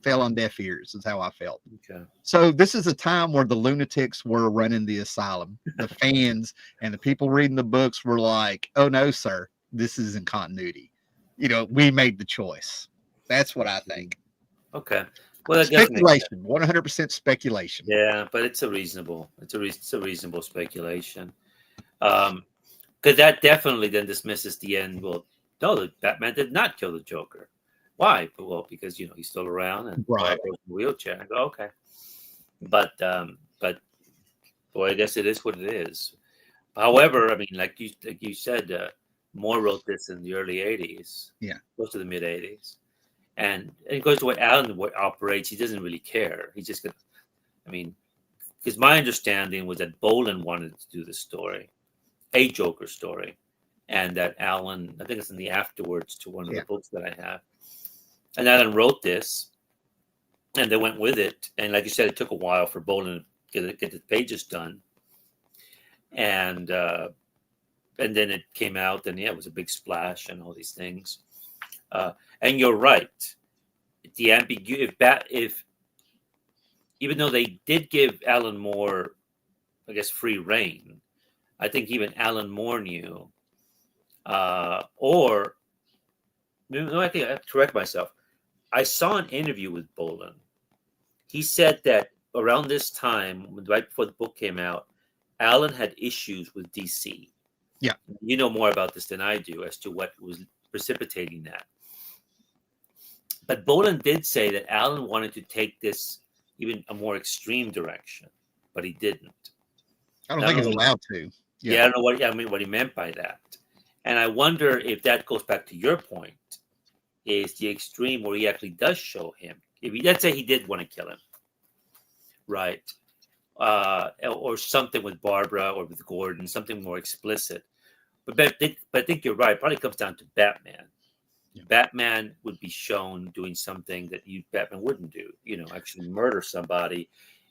Fell on deaf ears is how I felt. Okay. So this is a time where the lunatics were running the asylum. The fans and the people reading the books were like, oh no, sir, this is in continuity. We made the choice. That's what I think. Okay. Well, speculation, 100% speculation. Yeah, but it's a reasonable speculation. Because that definitely then dismisses the end. Well, no, the Batman did not kill the Joker. Why? Well, because he's still around and right. in a wheelchair. I go, okay, but boy, I guess it is what it is. However, I mean, like you said, Moore wrote this in the early '80s, close to the mid '80s, and it goes to what Alan operates. He doesn't really care. He just got. I mean, because my understanding was that Bolan wanted to do this story, a Joker story, and that Alan, I think it's in the afterwards to one of the books that I have. And Alan wrote this, and they went with it. And like you said, it took a while for Bolan to get the pages done. And then it came out, and it was a big splash and all these things. And you're right. The ambiguity, if even though they did give Alan Moore, I guess, free reign, I think even Alan Moore knew, or no, I think I have to correct myself. I saw an interview with Bolan. He said that around this time, right before the book came out, Alan had issues with DC. Yeah. You know more about this than I do as to what was precipitating that. But Bolan did say that Alan wanted to take this even a more extreme direction, but he didn't. I don't think he's allowed to. Yeah, I don't know what he meant by that. And I wonder if that goes back to your point. Is the extreme where he actually does show him. Let's say he did want to kill him, right? Or something with Barbara or with Gordon, something more explicit. But I think you're right. It probably comes down to Batman. Yeah. Batman would be shown doing something that Batman wouldn't do. Actually murder somebody,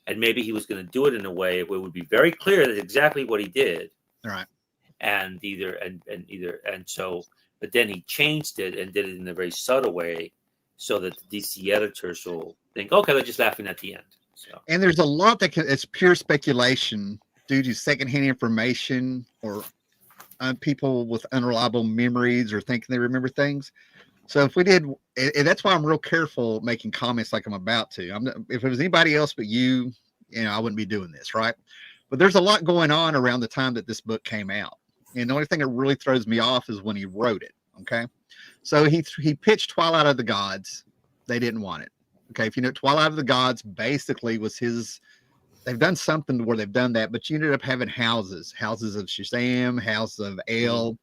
and maybe he was going to do it in a way where it would be very clear that exactly what he did. All right. But then he changed it and did it in a very subtle way so that the DC editors will think, okay, they're just laughing at the end. So. And there's a lot it's pure speculation due to secondhand information or people with unreliable memories or thinking they remember things. So if we did, and that's why I'm real careful making comments like I'm about to. If it was anybody else but you, I wouldn't be doing this, right? But there's a lot going on around the time that this book came out. And the only thing that really throws me off is when he wrote it. Okay. So he pitched Twilight of the Gods. They didn't want it. Okay. If you know, Twilight of the Gods basically was his. They've done something where they've done that, but you ended up having houses of Shazam, House of El.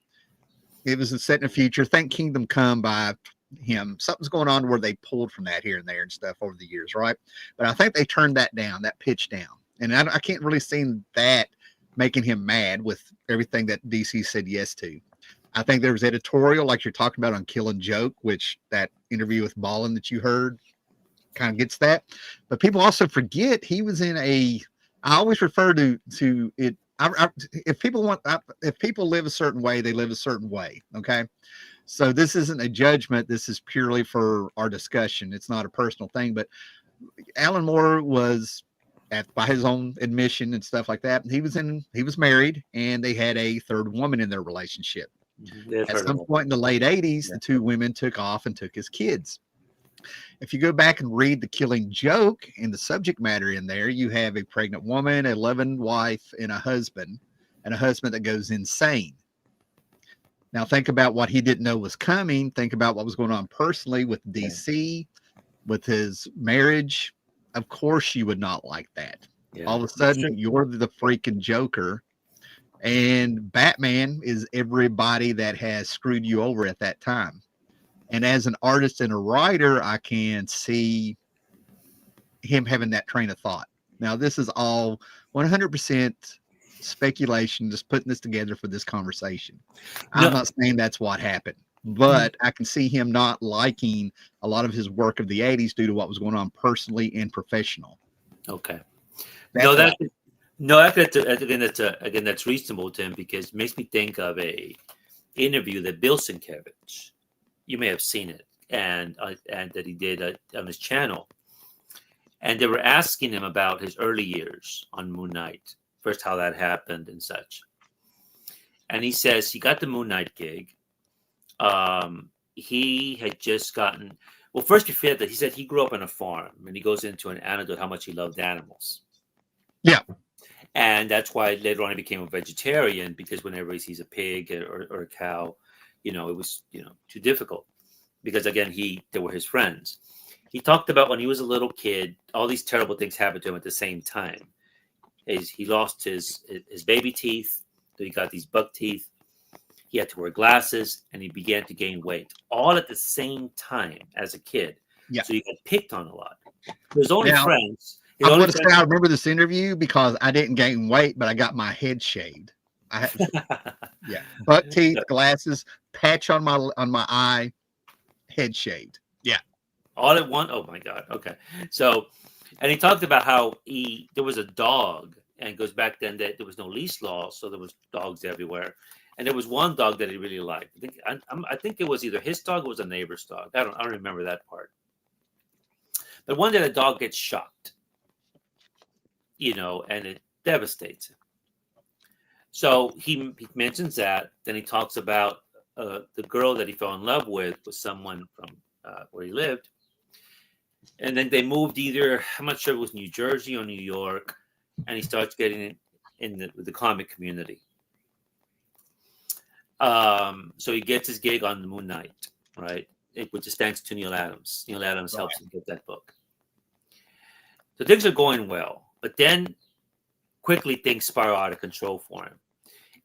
It was set in the future. Think Kingdom Come by him. Something's going on where they pulled from that here and there and stuff over the years, right? But I think they turned that down, that pitch down. And I can't really see that making him mad with everything that DC said yes to. I think there was editorial, like you're talking about on Kill and Joke, which that interview with Ballin that you heard kind of gets that. But people also forget he was in I always refer to it. If people live a certain way, they live a certain way. Okay. So this isn't a judgment. This is purely for our discussion. It's not a personal thing, but Alan Moore was by his own admission and stuff like that. He was married and they had a third woman in their relationship. At some point in the late 80s, the two women took off and took his kids. If you go back and read The Killing Joke in the subject matter in there, you have a pregnant woman, a loving wife, and a husband that goes insane. Now think about what he didn't know was coming. Think about what was going on personally with DC, with his marriage. Of course you would not like that. Yeah. All of a sudden you're the freaking Joker, and Batman is everybody that has screwed you over at that time. And as an artist and a writer, I can see him having that train of thought. Now, this is all 100% speculation, just putting this together for this conversation. I'm not saying that's what happened, but I can see him not liking a lot of his work of the 80s due to what was going on personally and professional. Okay. That's reasonable, Tim, because it makes me think of a interview that Bill Sienkiewicz, you may have seen it, and that he did on his channel. And they were asking him about his early years on Moon Knight, first how that happened and such. And he says he got the Moon Knight gig. He had just gotten, well, first before that, he said he grew up on a farm, and he goes into an anecdote how much he loved animals. Yeah. And that's why later on he became a vegetarian, because whenever he sees a pig or a cow, it was, too difficult, because again, they were his friends. He talked about when he was a little kid, all these terrible things happened to him at the same time. He lost his baby teeth. So he got these buck teeth. He had to wear glasses, and he began to gain weight all at the same time as a kid. Yeah. So he got picked on a lot. His only friends. I want to say I remember this interview because I didn't gain weight, but I got my head shaved. Buck teeth, glasses, patch on my eye, head shaved. Yeah. All at once. Oh my God. Okay. So, and he talked about how there was a dog, and it goes back then that there was no leash law, so there was dogs everywhere. And there was one dog that he really liked. I think it was either his dog or it was a neighbor's dog. I don't remember that part. But one day the dog gets shot, and it devastates him. So he mentions that. Then he talks about the girl that he fell in love with was someone from where he lived. And then they moved I'm not sure if it was New Jersey or New York, and he starts getting in the comic community. So he gets his gig on the Moon Knight, right? Which is thanks to Neil Adams. Neil Adams helps him get that book. So things are going well, but then quickly things spiral out of control for him.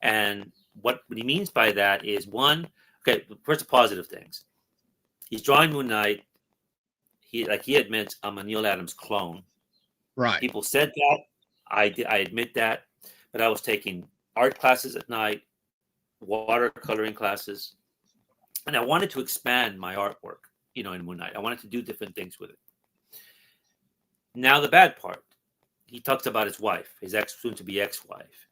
And what he means by that is first the positive things. He's drawing Moon Knight. He admits, I'm a Neil Adams clone. Right. People said that. I admit that. But I was taking art classes at night, watercoloring classes, and I wanted to expand my artwork, in Moon Knight. I wanted to do different things with it. Now the bad part, he talks about his wife, his soon-to-be ex-wife,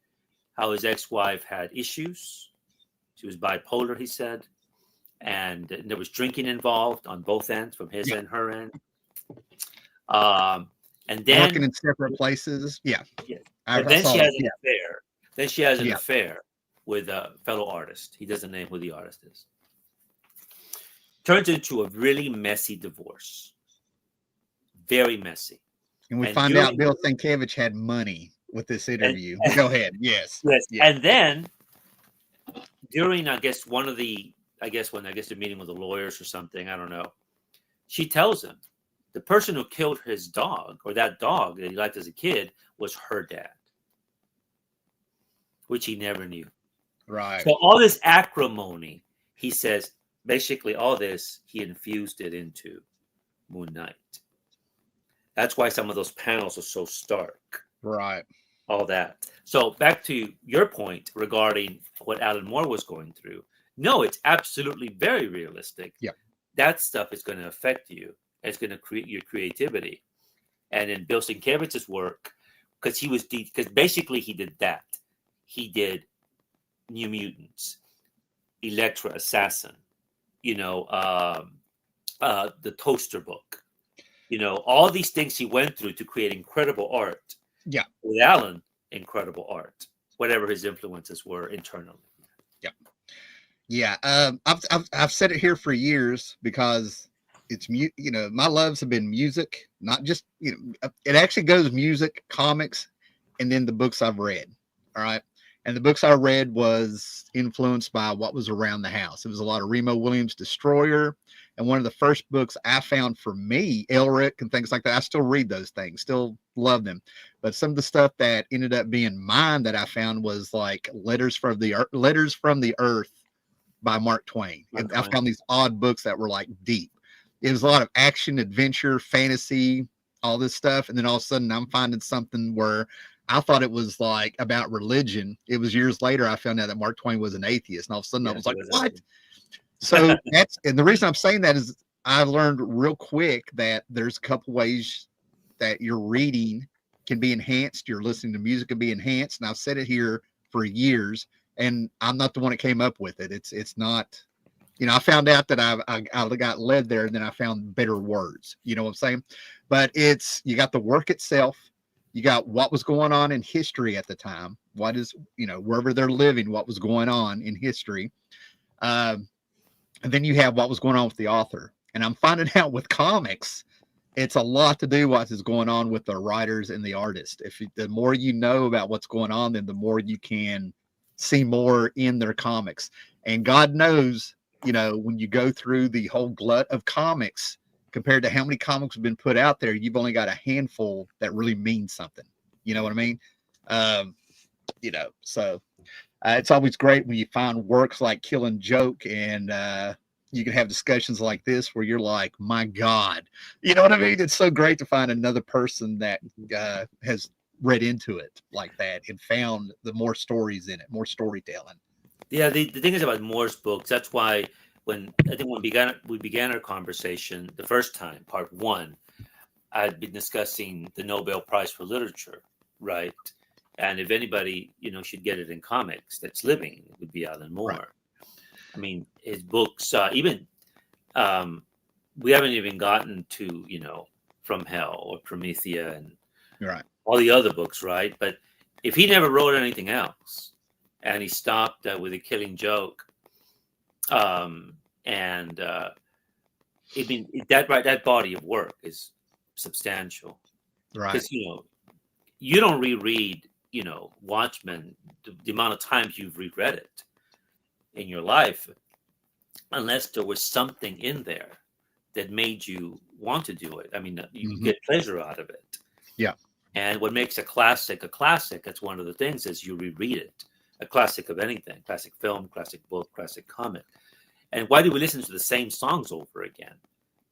how his ex-wife had issues. She was bipolar, he said, and there was drinking involved on both ends, from his and her end. And then working in separate places. Yeah. And then she has an affair. Then she has an affair with a fellow artist. He doesn't name who the artist is. Turns into a really messy divorce. Very messy. And we find out Bill Sienkiewicz had money with this interview. Go ahead. Yes. And then during, I guess, one of the they're meeting with the lawyers or something, I don't know. She tells him the person who killed his dog, or that dog that he liked as a kid, was her dad, which he never knew. Right. So all this acrimony, he says, basically all this, he infused it into Moon Knight. That's why some of those panels are so stark. Right. All that. So back to your point regarding what Alan Moore was going through. No, it's absolutely very realistic. Yep. That stuff is going to affect you. It's going to create your creativity. And in Bill Sienkiewicz's work, because basically he did that. He did New Mutants, Elektra Assassin, the Toaster book, all these things he went through to create incredible art. Yeah. With Alan, incredible art, whatever his influences were internally. Yeah. Yeah. I've said it here for years because it's my loves have been music, not just, it actually goes music, comics, and then the books I've read. All right. And the books I read was influenced by what was around the house. It was a lot of Remo Williams' Destroyer. And one of the first books I found for me, Elric and things like that, I still read those things, still love them. But some of the stuff that ended up being mine that I found was like Letters from the Earth by Mark Twain. And I found these odd books that were like deep. It was a lot of action, adventure, fantasy, all this stuff. And then all of a sudden I'm finding something where I thought it was like about religion. It was years later I found out that Mark Twain was an atheist. And all of a sudden I was like, what? So and the reason I'm saying that is I learned real quick that there's a couple ways that your reading can be enhanced. Your listening to music can be enhanced. And I've said it here for years, and I'm not the one that came up with it. It's not, I found out that I got led there, and then I found better words. You know what I'm saying? But you got the work itself. You got what was going on in history at the time. What is, wherever they're living, what was going on in history. And then you have what was going on with the author. And I'm finding out with comics, it's a lot to do what is going on with the writers and the artists. The more you know about what's going on, then the more you can see more in their comics. And God knows, when you go through the whole glut of comics, compared to how many comics have been put out there, you've only got a handful that really mean something. You know what I mean? So it's always great when you find works like Killing Joke, and you can have discussions like this where you're like, my God, you know what I mean? It's so great to find another person that has read into it like that and found the more stories in it, more storytelling. Yeah, the thing is about Moore's books, that's why when we began our conversation the first time, part one, I'd been discussing the Nobel Prize for Literature, right? And if anybody, should get it in comics that's living, it would be Alan Moore. Right. I mean, his books, we haven't even gotten to, From Hell or Promethea and all the other books, right? But if he never wrote anything else and he stopped with a Killing Joke, that body of work is substantial. Right. Because, you don't reread Watchmen, the amount of times you've reread it in your life, unless there was something in there that made you want to do it. I mean, you get pleasure out of it. Yeah. And what makes a classic, that's one of the things, is you reread it. A classic of anything, classic film, classic book, classic comic. And why do we listen to the same songs over again?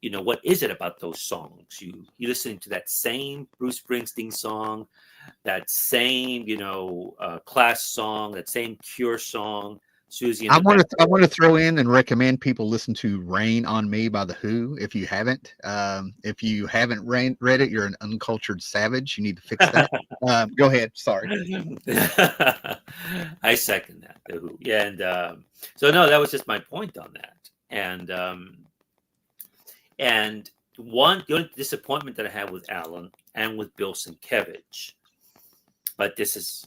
What is it about those songs? You listening to that same Bruce Springsteen song, that same, Clash song, that same Cure song, Susie. I want to throw in and recommend people listen to "Rain on Me" by The Who. If you haven't read it, you're an uncultured savage. You need to fix that. Go ahead. Sorry. I second that. The Who. Yeah, and so no, that was just my point on that. And the only disappointment that I had with Alan and with Bill Sienkiewicz, but this is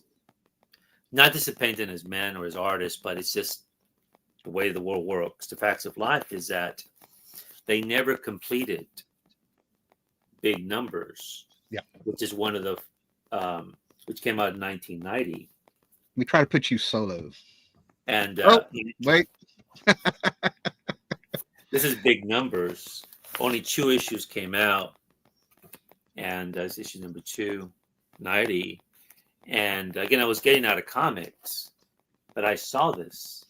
not disappointing as men or as artists, but it's just the way the world works. The facts of life is that they never completed big numbers. Yeah, which is one of the which came out in 1990. We try to put you solo. And wait. This is big numbers. Only 2 issues came out, and that's issue number 290. And again, I was getting out of comics, but I saw this.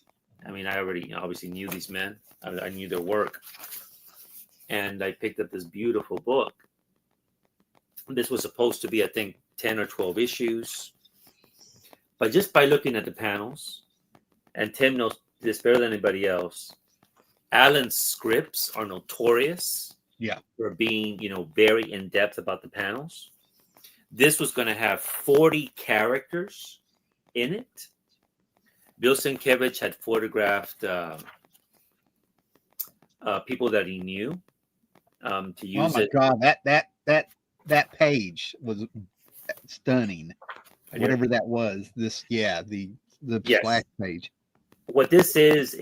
I mean, I already obviously knew these men. I knew their work, and I picked up this beautiful book. This was supposed to be, I think, 10 or 12 issues. But just by looking at the panels, and Tim knows this better than anybody else, Alan's scripts are notorious for being, very in-depth about the panels. This was going to have 40 characters in it. Bill Sienkiewicz had photographed people that he knew to use it. Oh my God, that page was stunning. Whatever that was, the splash page. What this is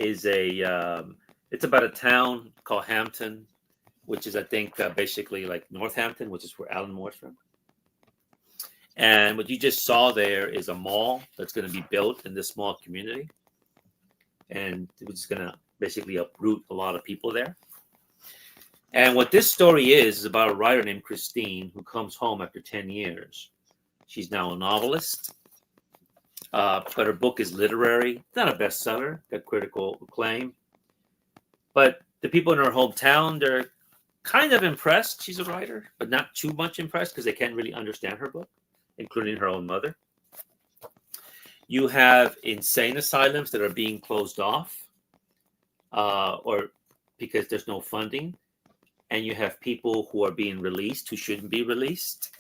it's about a town called Hampton, which is, I think, basically like Northampton, which is where Alan Moore's from. And what you just saw there is a mall that's going to be built in this small community. And it's going to basically uproot a lot of people there. And what this story is about a writer named Christine who comes home after 10 years. She's now a novelist, but her book is literary. It's not a bestseller, got critical acclaim. But the people in her hometown, they're kind of impressed she's a writer, but not too much impressed because they can't really understand her book, including her own mother. You have insane asylums that are being closed off or because there's no funding. And you have people who are being released who shouldn't be released.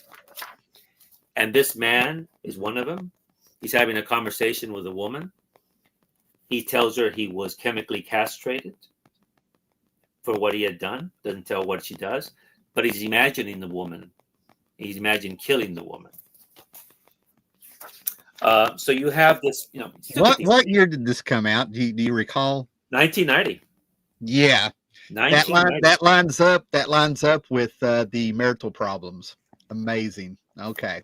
And this man is one of them. He's having a conversation with a woman. He tells her he was chemically castrated for what he had done. Doesn't tell what she does. But he's imagining the woman. He's imagining killing the woman. So you have this, What year did this come out? Do you recall? 1990. Yeah. That lines up with the marital problems. Amazing. Okay.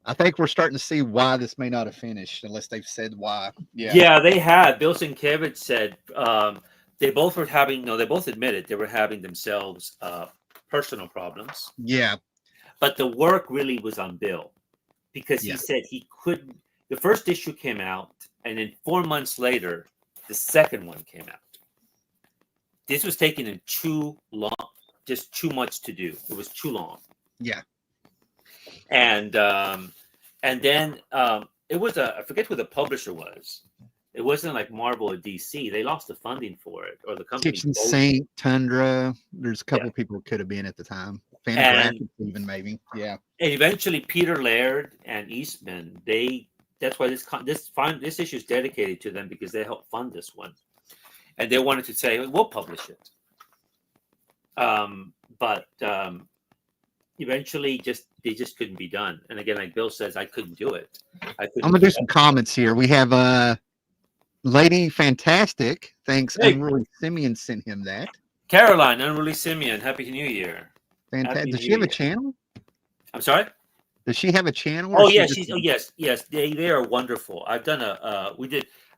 I think we're starting to see why this may not have finished unless they've said why. Yeah, they had. Bill Sienkiewicz said they both were having, they both admitted they were having themselves personal problems. Yeah. But the work really was on Bill because he said he couldn't. The first issue came out, and then 4 months later, the second one came out. This was taking him too long, just too much to do. It was too long. Yeah. And then it was I forget who the publisher was. It wasn't like Marvel or DC. They lost the funding for it, or the company. Kitchen Sink, Tundra. There's a couple of people who could have been at the time. Fantagraphics even maybe. Yeah. And eventually Peter Laird and Eastman, that's why this issue is dedicated to them because they helped fund this one. And they wanted to say, we'll publish it. But eventually they just couldn't be done. And again, like Bill says, I couldn't do it. I'm going to do some comments here. We have Lady Fantastic. Thanks. Hey. Unruly Simeon sent him that. Caroline, Unruly Simeon, Happy New Year. Fantastic. Does she have a channel? I'm sorry? Does she have a channel? Oh, yeah. Yes. They are wonderful. I've done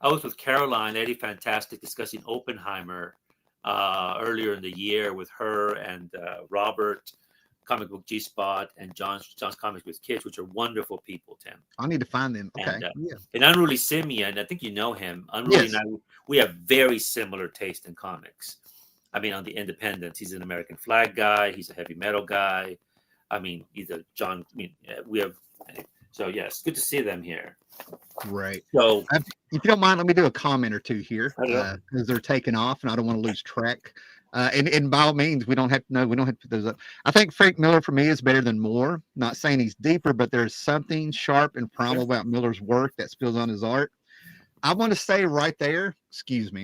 I was with Caroline, Lady Fantastic, discussing Oppenheimer earlier in the year with her and Robert, Comic Book G-Spot, and John's Comics with Kids, which are wonderful people, Tim. I need to find them. Okay. And Unruly Simeon, I think you know him. Unruly and I, we have very similar taste in comics. I mean, on the independents, he's an American flag guy. He's a heavy metal guy. I mean, we have. So yes, good to see them here. Right. So, if you don't mind, let me do a comment or two here because they're taking off, and I don't want to lose track. And by all means, we don't have to know. We don't have to put those up. I think Frank Miller for me is better than Moore. Not saying he's deeper, but there's something sharp and primal about Miller's work that spills on his art. I want to say right there. Excuse me.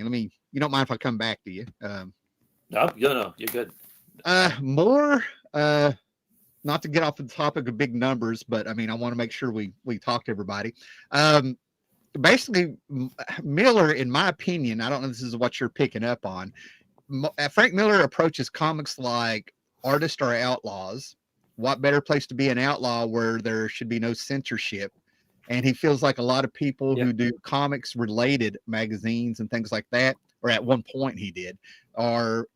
You don't mind if I come back to you? No, you're good. Moore. Not to get off the topic of big numbers, but I mean, I want to make sure we talk to everybody. Basically, Miller, in my opinion, I don't know if this is what you're picking up on. Frank Miller approaches comics like artists are outlaws. What better place to be an outlaw where there should be no censorship? And he feels like a lot of people who do comics related magazines and things like that or at one point he did, are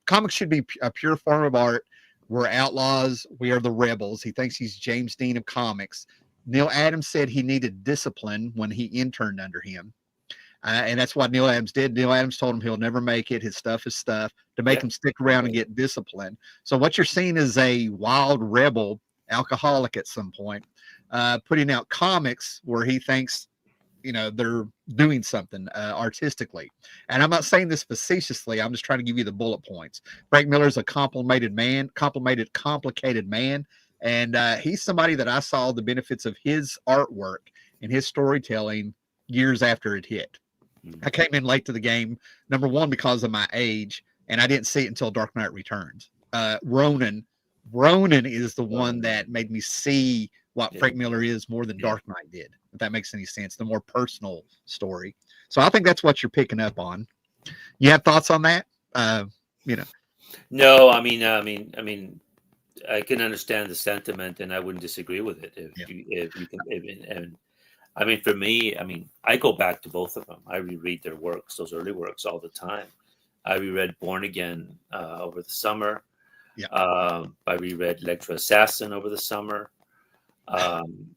comics should be a pure form of art. We're outlaws. We are the rebels. He thinks he's James Dean of comics. Neil Adams said he needed discipline when he interned under him. And that's what Neil Adams did. Neil Adams told him he'll never make it. His stuff is stuff to make him stick around and get discipline. So what you're seeing is a wild rebel alcoholic at some point, putting out comics where he thinks, they're doing something artistically. And I'm not saying this facetiously. I'm just trying to give you the bullet points. Frank Miller's a complicated man. And he's somebody that I saw the benefits of his artwork and his storytelling years after it hit. I came in late to the game, number one, because of my age, and I didn't see it until Dark Knight Returns. Ronin is the one that made me see what Frank Miller is more than Dark Knight did, if that makes any sense, the more personal story. So I think that's what you're picking up on. You have thoughts on that? No, I mean, I can understand the sentiment, and I wouldn't disagree with it. If you can, I mean, for me, I go back to both of them. I reread their works, those early works, all the time. I reread Born Again over the summer. Yeah. I reread Electro Assassin over the summer.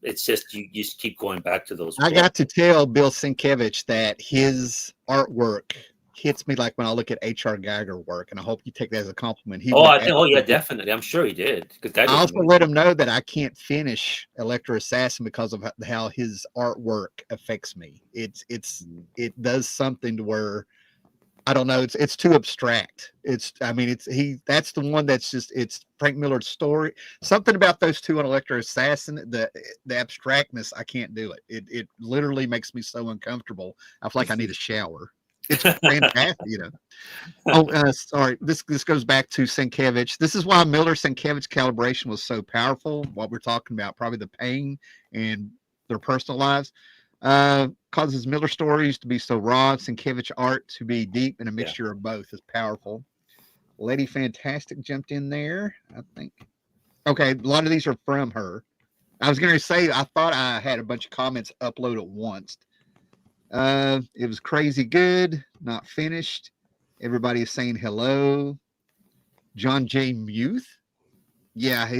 It's just you just keep going back to those. I got to tell Bill Sienkiewicz that his artwork hits me like when I look at H.R. Geiger work, and I hope you take that as a compliment. Yeah, definitely. I'm sure he did. I also let him know that I can't finish Electro Assassin because of how his artwork affects me. It does something to where I don't know. It's too abstract. That's the one that's just, it's Frank Miller's story. Something about those two on Electro Assassin, the abstractness, I can't do it. It literally makes me so uncomfortable. I feel like I need a shower. It's fantastic, sorry. This goes back to Sienkiewicz. This is why Miller-Sienkiewicz calibration was so powerful. What we're talking about, probably the pain and their personal lives. Causes Miller stories to be so raw, Sienkiewicz art to be deep, and a mixture of both is powerful. Lady Fantastic jumped in there, I think. Okay, a lot of these are from her. I was going to say, I thought I had a bunch of comments upload at once. It was crazy good, not finished. Everybody is saying hello. John J. Muth. Yeah,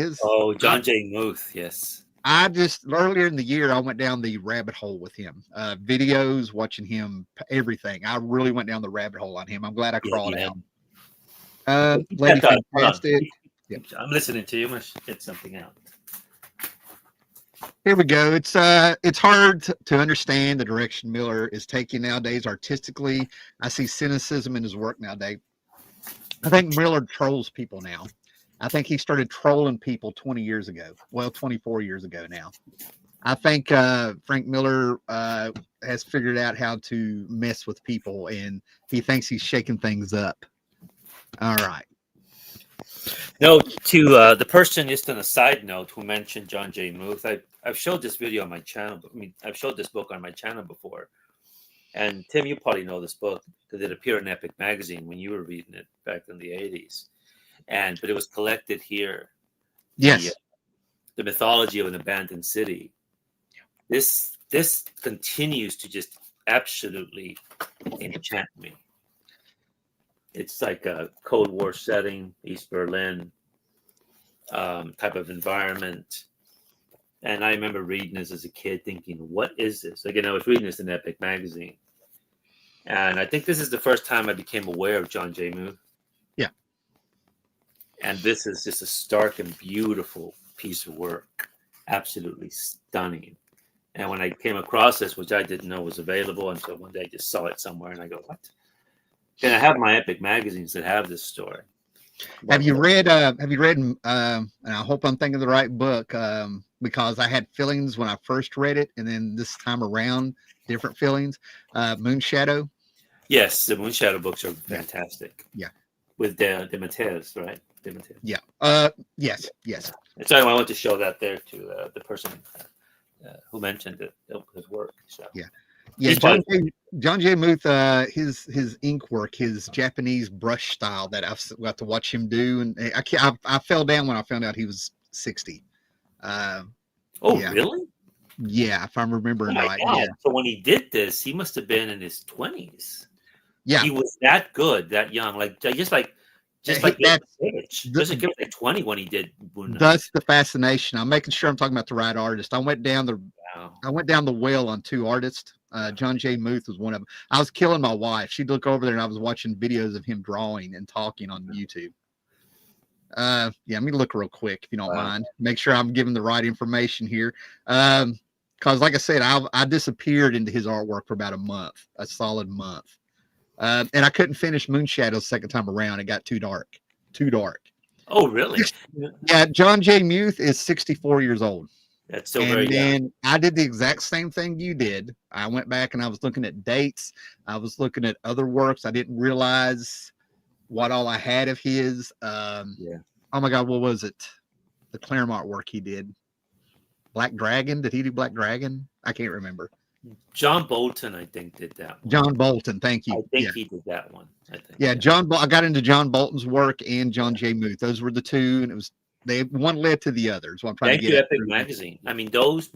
John J. Muth, yes. I just, earlier in the year, I went down the rabbit hole with him. Videos, watching him, everything. I really went down the rabbit hole on him. I'm glad I crawled out. Lady Fantastic. Yep. I'm listening to you. I must get something out. Here we go. It's hard to understand the direction Miller is taking nowadays artistically. I see cynicism in his work nowadays. I think Miller trolls people now. I think he started trolling people 20 years ago. Well, 24 years ago now. I think Frank Miller has figured out how to mess with people, and he thinks he's shaking things up. All right. No, to the person, just on a side note, who mentioned John J. Muth, I've showed this video on my channel. I've showed this book on my channel before. And Tim, you probably know this book because it appeared in Epic Magazine when you were reading it back in the 80s. But it was collected here. Yes. The mythology of an abandoned city. This continues to just absolutely enchant me. It's like a Cold War setting, East Berlin type of environment. And I remember reading this as a kid thinking, what is this? Again, I was reading this in Epic Magazine. And I think this is the first time I became aware of John J. Muth. Yeah. And this is just a stark and beautiful piece of work. Absolutely stunning. And when I came across this, which I didn't know was available, and so one day I just saw it somewhere and I go, what? And I have my Epic magazines that have this story. Have you read, and I hope I'm thinking of the right book, because I had feelings when I first read it, and then this time around, different feelings. Moonshadow. Yes, the Moonshadow books are fantastic. Yeah. With de Matteis, right? De Matteis. Yeah. Yes. So I want to show that there to the person who mentioned it, his work. So. Yeah, John J. Muth, his ink work, his Japanese brush style that I've got to watch him do, and I fell down when I found out he was 60. Really? Yeah, if I'm remembering right. God. Yeah. So when he did this, he must have been in his 20s. Yeah, He was that good, that young, just like that's age. the, Just like like 20 when he did Moon Knight. that's the fascination. I'm making sure I'm talking about the right artist. Wow. I went down the well on two artists. Yeah. John J. Muth was one of them. I was killing my wife. She'd look over there and I was watching videos of him drawing and talking on YouTube. Yeah, let me look real quick if you don't Wow. mind. Make sure I'm giving the right information here. Because like I said, I disappeared into his artwork for about a solid month. And I couldn't finish Moonshadow second time around. It got too dark. Too dark. Oh, really? Yeah, John J. Muth is 64 years old. That's still very And young. then I did the exact same thing you did. I went back and I was looking at dates. I was looking at other works. I didn't realize what all I had of his. Yeah. Oh my God, what was it? The Claremont work he did. Black Dragon. Did he do Black Dragon? I can't remember. John Bolton, I think, did that one. John Bolton. Thank you. I think he did that one. I think. Yeah, I got into John Bolton's work and John J. Muth. Those were the two, and it was one led to the other. Is what I'm trying Thank to you, get Epic Magazine. I mean, those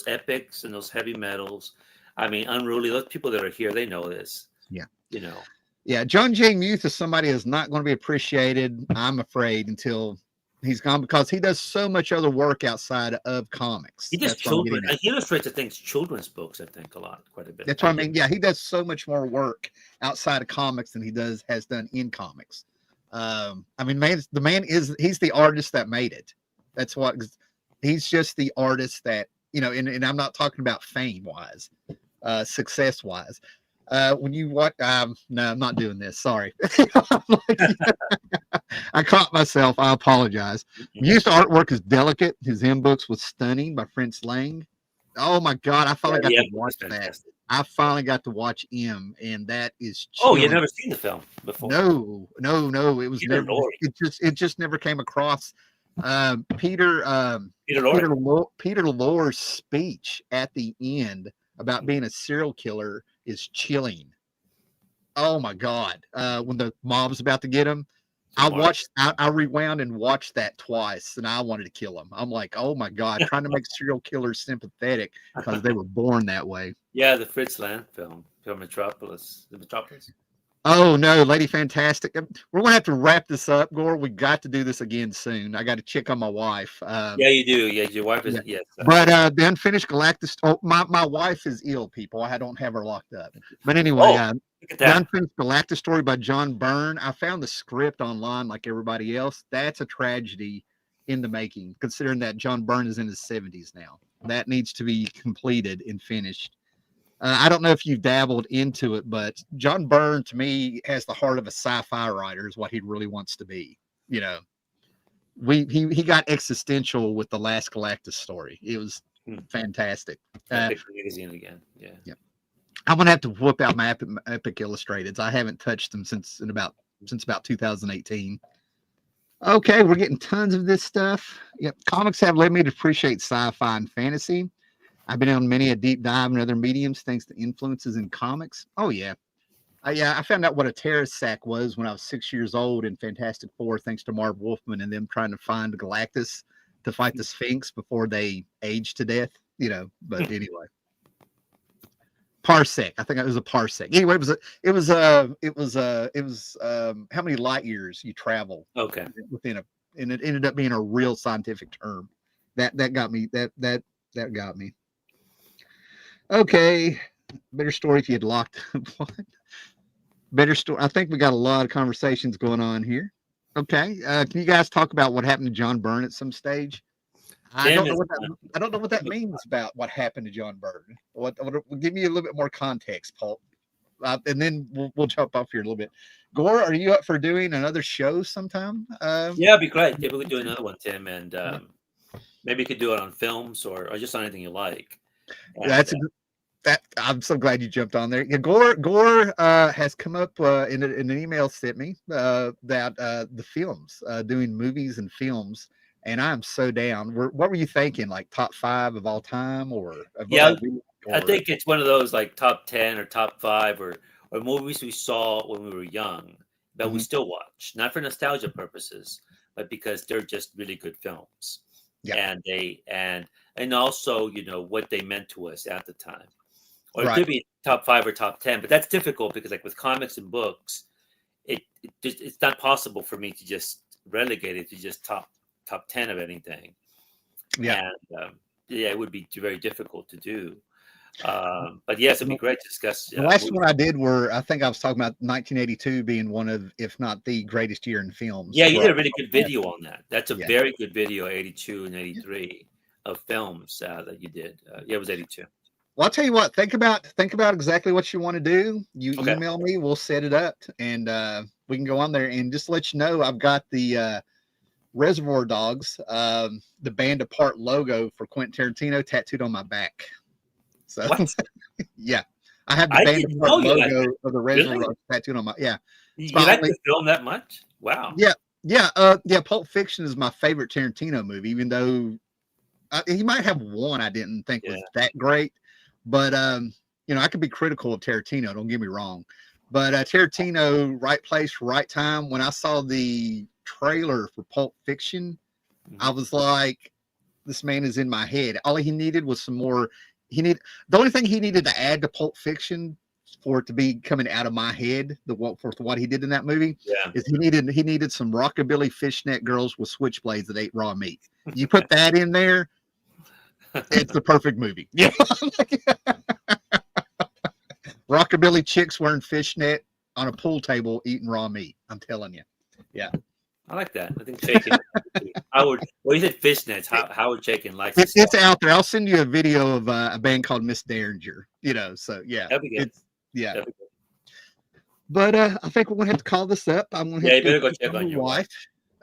epics and those heavy metals. I mean, Unruly. Those people that are here, they know this. Yeah. You know. Yeah, John J. Muth is somebody that's not going to be appreciated, I'm afraid, until he's gone, because he does so much other work outside of comics. He does children. He illustrates, I think, children's books. I think quite a bit. That's what I mean. Yeah, he does so much more work outside of comics than he has done in comics. I mean, he's the artist that made it. That's what he's just the artist that, and I'm not talking about fame wise, success wise. When you watch, no, I'm not doing this. Sorry. I caught myself. I apologize. Muth's artwork is delicate. His M books was stunning by Fritz Lang. Oh my God. I finally got to watch that. I finally got to watch M, and that is chilling. Oh, you've never seen the film before? No. It was never. It just never came across. Peter Lorre's speech at the end about being a serial killer is chilling. Oh my God. When the mob's about to get him, I rewound and watched that twice, and I wanted to kill him. I'm like, oh my God, trying to make serial killers sympathetic because they were born that way. Yeah, the Fritz Lang film Metropolis. The Metropolis. Oh no, Lady Fantastic. We're gonna have to wrap this up, Gore. We got to do this again soon. I got to check on my wife. Yeah, you do. Yeah, your wife is. Yes. But the Unfinished Galactus. Oh, my wife is ill, people. I don't have her locked up. But anyway, the Unfinished Galactus story by John Byrne. I found the script online, like everybody else. That's a tragedy in the making, considering that John Byrne is in his 70s now. That needs to be completed and finished. I don't know if you've dabbled into it, but John Byrne, to me, has the heart of a sci-fi writer, is what he really wants to be. He he got existential with the last Galactus story. It was fantastic. Epic Magazine again. Yeah. I'm gonna have to whoop out my Epic Illustrateds. I haven't touched them since about 2018. Okay, we're getting tons of this stuff. Yep, comics have led me to appreciate sci-fi and fantasy. I've been on many a deep dive in other mediums thanks to influences in comics. Oh, yeah. I found out what a terrorist sack was when I was 6 years old in Fantastic Four, thanks to Marv Wolfman and them trying to find Galactus to fight the Sphinx before they aged to death, but anyway. Parsec. I think it was a parsec. Anyway, it was how many light years you travel. Okay. And it ended up being a real scientific term. That got me. That got me. Okay, better story if you had locked what? Better story. I think we got a lot of conversations going on here. Okay, can you guys talk about what happened to John Byrne at some stage? I don't know what that means about what happened to John Byrne. What give me a little bit more context, Paul, and then we'll jump off here a little bit. Gore, are you up for doing another show sometime? Yeah, it'd be great. Yeah, we could do another one, Tim, and maybe you could do it on films or just on anything you like. And, I'm so glad you jumped on there. Yeah, Gore has come up in an email sent me about the films, doing movies and films, and I'm so down. What were you thinking? Like top 5 of all time, or I think it's one of those like top 10 or top 5 or movies we saw when we were young that we still watch, not for nostalgia purposes, but because they're just really good films. Yeah. And also, what they meant to us at the time. or it could be top 5 or top 10. But that's difficult because, like with comics and books, it's not possible for me to just relegate it to just top 10 of anything. Yeah. And it would be very difficult to do. But yes, it'd be great to discuss. The last one I did I think I was talking about 1982 being one of, if not the greatest year in films. Yeah, you did a really good video on that. That's a very good video, 82 and 83 of films that you did. It was 82. Well, I'll tell you what, think about exactly what you want to do. You email me, we'll set it up, and we can go on there. And just to let you know, I've got the Reservoir Dogs, the Band Apart logo for Quentin Tarantino tattooed on my back. So yeah, I have the Band Apart logo of the Reservoir Dogs tattooed on my You like the film that much? Wow. Yeah. Pulp Fiction is my favorite Tarantino movie, even though he might have one I didn't think was that great. But I could be critical of Tarantino, don't get me wrong. But Tarantino, right place, right time. When I saw the trailer for Pulp Fiction, I was like, this man is in my head. All he needed was some more. The only thing he needed to add to Pulp Fiction for it to be coming out of my head, for what he did in that movie, is he needed some rockabilly fishnet girls with switchblades that ate raw meat. You put that in there, it's the perfect movie. Yeah. Rockabilly chicks wearing fishnet on a pool table eating raw meat. I'm telling you. Yeah. I like that. I think Chaikin. You said fishnets. Howard Chaikin likes it. It's out there. I'll send you a video of a band called Miss Derringer. So yeah. That'd be good. That'd be good. But I think we're gonna have to call this up. I'm gonna have to go check on your wife.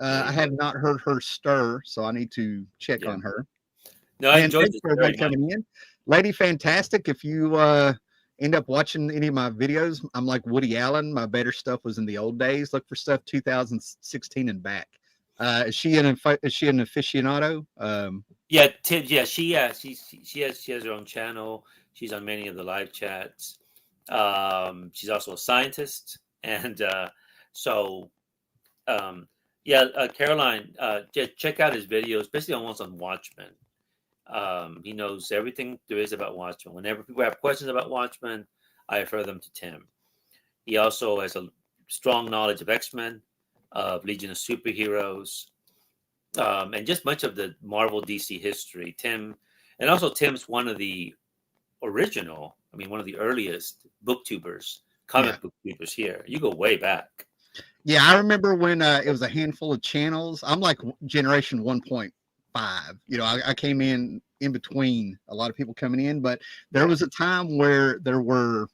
I have not heard her stir, so I need to check on her. No, I enjoyed this everybody coming in. Lady Fantastic, if you end up watching any of my videos, I'm like Woody Allen. My better stuff was in the old days. Look for stuff 2016 and back. Is she an aficionado? She has her own channel. She's on many of the live chats. She's also a scientist, and Caroline, check out his videos, especially on ones on Watchmen. He knows everything there is about Watchmen. Whenever people have questions about Watchmen, I refer them to Tim. He also has a strong knowledge of X-Men, of Legion of Superheroes, and just much of the Marvel DC history. Tim's one of the one of the earliest booktubers, comic booktubers here. You go way back. Yeah, I remember when it was a handful of channels. I'm like generation 1.5. I came in between a lot of people coming in, but there was a time where there were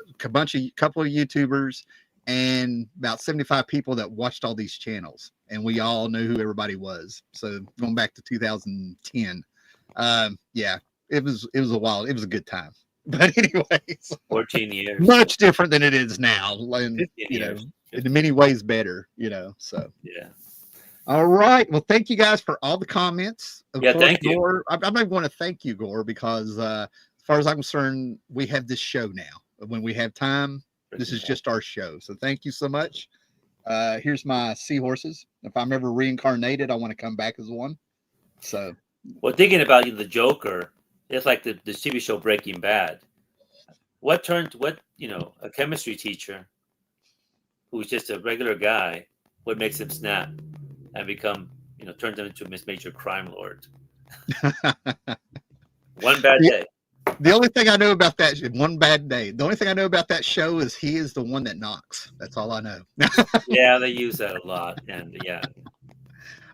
a couple of YouTubers and about 75 people that watched all these channels, and we all knew who everybody was. So going back to 2010, it was a good time. But anyways, 14 years, much different than it is now, and in many ways better. So yeah. All right. Well, thank you guys for all the comments. Of course, thank Gore, you. I might want to thank you, Gore, because as far as I'm concerned, we have this show now. When we have time, this is just our show. So thank you so much. Here's my seahorses. If I'm ever reincarnated, I want to come back as one. So, well, thinking about the Joker, it's like the TV show Breaking Bad. A chemistry teacher who's just a regular guy, what makes him snap and become, turns him into a major crime lord? One bad day. The only thing I know about that, one bad day. The only thing I know about that show is he is the one that knocks. That's all I know. Yeah, they use that a lot, and yeah.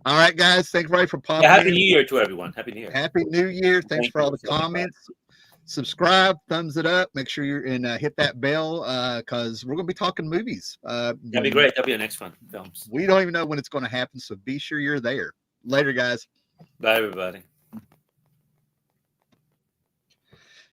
All right, guys. Thanks, everybody, for popping. Happy New Year to everyone. Happy New Year. Happy New Year. Thanks for all the comments. Subscribe, thumbs it up. Make sure you're hit that bell because we're going to be talking movies. That'd be great. That'll be our next one. Films. We don't even know when it's going to happen, so be sure you're there. Later, guys. Bye, everybody.